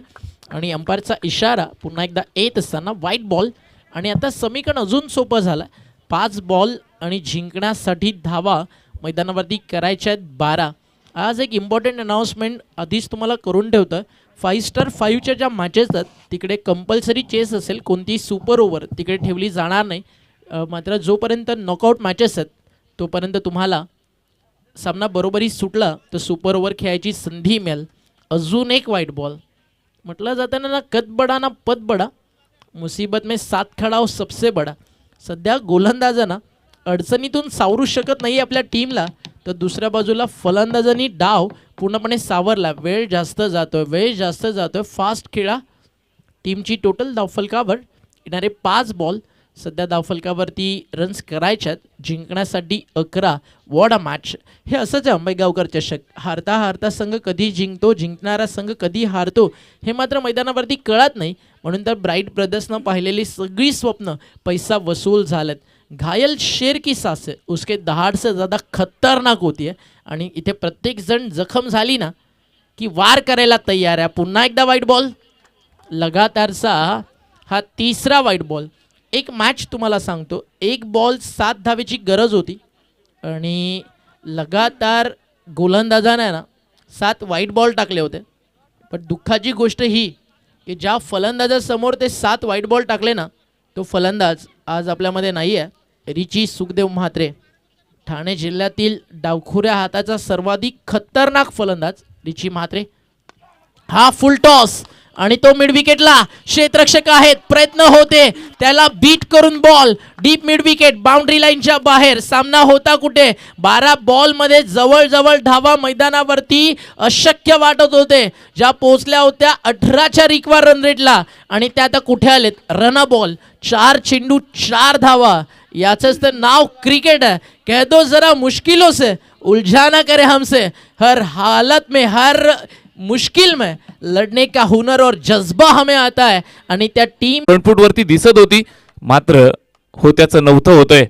आणि अंपायरचा इशारा पुन्हा एकदा येत असताना व्हाईट बॉल. आणि आता समीकरण अजून सोपं झालं. 5 बॉल आणि जिंकण्यासाठी धावा मैदानावरती करायच्या आहेत 12. आज एक इम्पॉर्टंट अनाउन्समेंट आधीच तुम्हाला करून ठेवतं. 5x5च्या ज्या मॅचेस आहेत तिकडे कंपल्सरी चेस असेल. कोणतीही सुपर ओव्हर तिकडे ठेवली जाणार नाही. मात्र जोपर्यंत नॉकआउट मॅचेस आहेत तोपर्यंत तुम्हाला सामना बरोबरी सुटला तर सुपर ओव्हर खेळायची संधी मिळेल. अजून एक व्हाईट बॉल. म्हटलं जातं ना कद बडा ना पद बडा. मुसीबत में साथ खडा हो सबसे बडा. सध्या गोलंदाजांना अडचणीतून सावरू शकत नाही आपल्या टीमला. तर दुसऱ्या बाजूला फलंदाजांनी डाव पूर्णपणे सावरला. वेळ जास्त जातोय. फास्ट खेळा. टीमची टोटल धावफलकावर येणारे 5 बॉल. सध्या धावफलकावरती रन्स करायच्यात. जिंकण्यासाठी 11. What a match. हे असंच आहे अंबेगावकर चषक. हारता संघ कधी जिंकतो, जिंकणारा संघ कधी हारतो हे मात्र मैदानावरती कळत नाही. म्हणून तर ब्राईट ब्रदर्सनं पाहिलेली सगळी स्वप्न पैसा वसूल झालेत. घायल शेर की सांस उसके दहाड़ से ज़्यादा खतरनाक होती है. आणि इथे प्रत्येक जण जखम झाली ना की वार करायला तयार आहे. पुन्हा एकदा व्हाईट बॉल. लगातारचा हा 3रा व्हाईट बॉल. एक मॅच तुम्हाला सांगतो. 1 बॉल 7 धावेची गरज होती आणि लगातार गोलंदाजाने ना 7 व्हाईट बॉल टाकले होते. पण दुःखाची गोष्ट ही की ज्या फलंदाजासमोर ते 7 व्हाईट बॉल टाकले ना, तो फलंदाज आज आपल्यामध्ये नाही आहे. रिची सुखदेव म्हात्रे, ठाणे जिल्ह्यातील डावखुऱ्या हाताचा सर्वाधिक खतरनाक फलंदाज रिची म्हात्रे. हा फुल टॉस आणि तो मिड विकेटला. क्षेत्ररक्षक आहेत, प्रयत्न होते, त्याला बीट करून ball deep mid wicket, boundary लाईनच्या बाहेर. सामना होता कुठे? 12 बॉल मध्ये जवळजवळ धावा मैदानावरती अशक्य वाटत होते, ज्या पोहोचल्या होत्या 18च्या रिक्वायर रन रेटला, आणि त्या आता कुठे आलेत? Run ball. 4 चेंडू 4 धावा. याचंच तर नाव क्रिकेट है. कह दो जरा मुश्किलों से, उलझाना करे हमसे, हर हालत में हर मुश्किल में लढने का हुनर और जज्बा हमें आता है. आणि त्या टीम फ्रंट फूट वरती दिसत होती, मात्र होत्याचं नव्हतं होतंय.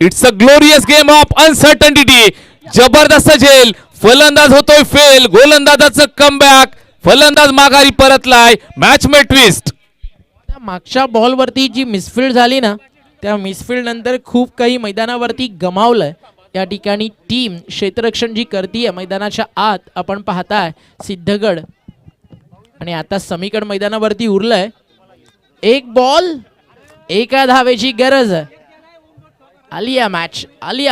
It's a glorious game of uncertainty. जबरदस्त झेल. फलंदाज होतोय फेल, गोलंदाजाचं कमबॅक, फलंदाज माघारी परतलाय. मॅच में ट्विस्ट. त्या मागच्या बॉलवरती जी मिसफिल्ड झाली ना, त्या मिसफिल्ड नंतर खूप काही मैदानावरती गमावलंय. या ठिकाणी टीम क्षेत्ररक्षण जी करतीये मैदानाच्या आत, आपण पाहताय सिद्धगड, आणि आता समीकड मैदानावरती उरलंय. 1 बॉल 1 धावेची गरज. आलिया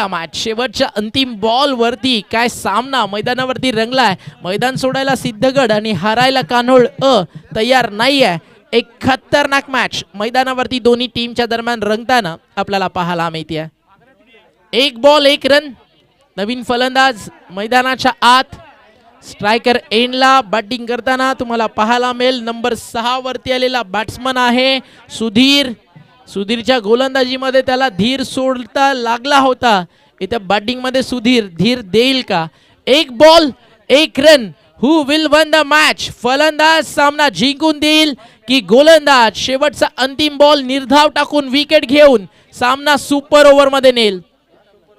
मॅच शेवटच्या अंतिम बॉल वरती काय सामना मैदानावरती रंगलाय. मैदान सोडायला सिद्धगड आणि हारायला कान्होळ तयार नाहीये. एक खतरनाक मॅच मैदानावरती दोन्ही टीमच्या दरम्यान रंगताना आपल्याला पाहायला मिळते. 1 बॉल 1 रन. नवीन फलंदाज मैदानाच्या आत. स्ट्रायकर एंडला बॅटिंग करताना तुम्हाला पाहायला मिळेल नंबर 6 वरती आलेला बॅट्समन आहे सुधीर. सुधीरच्या गोलंदाजीमध्ये त्याला धीर सोडता लागला होता. इथं बॅटिंग मध्ये सुधीर धीर देईल का? 1 ball 1 run. Who will one the match? फलंदाज सामना जिंकून देईल की गोलंदाज शेवटचा अंतिम बॉल निर्धाव टाकून विकेट घेऊन सामना सुपर ओव्हर मध्ये नेल?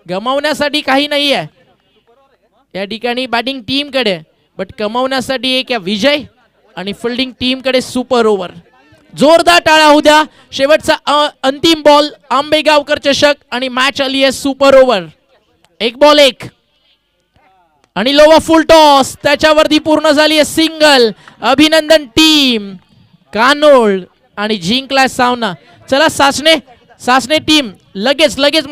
गमावण्यासाठी काही नाही आहे या ठिकाणी बॅटिंग टीम कडे, बट कमावण्यासाठी एक विजय आणि फिल्डिंग टीम कडे सुपर ओव्हर. जोरदार टाळा होऊ द्या. शेवटचा अंतिम बॉल आंबेगावकर चषक आणि मॅच आली आहे सुपर ओव्हर. 1 बॉल 1 आणि लोवा फुल टॉस, त्याच्यावरती पूर्ण झाली आहे सिंगल. अभिनंदन टीम कानोळ आणि जिंकला सामना. चला सासने टीम लगेच मैदान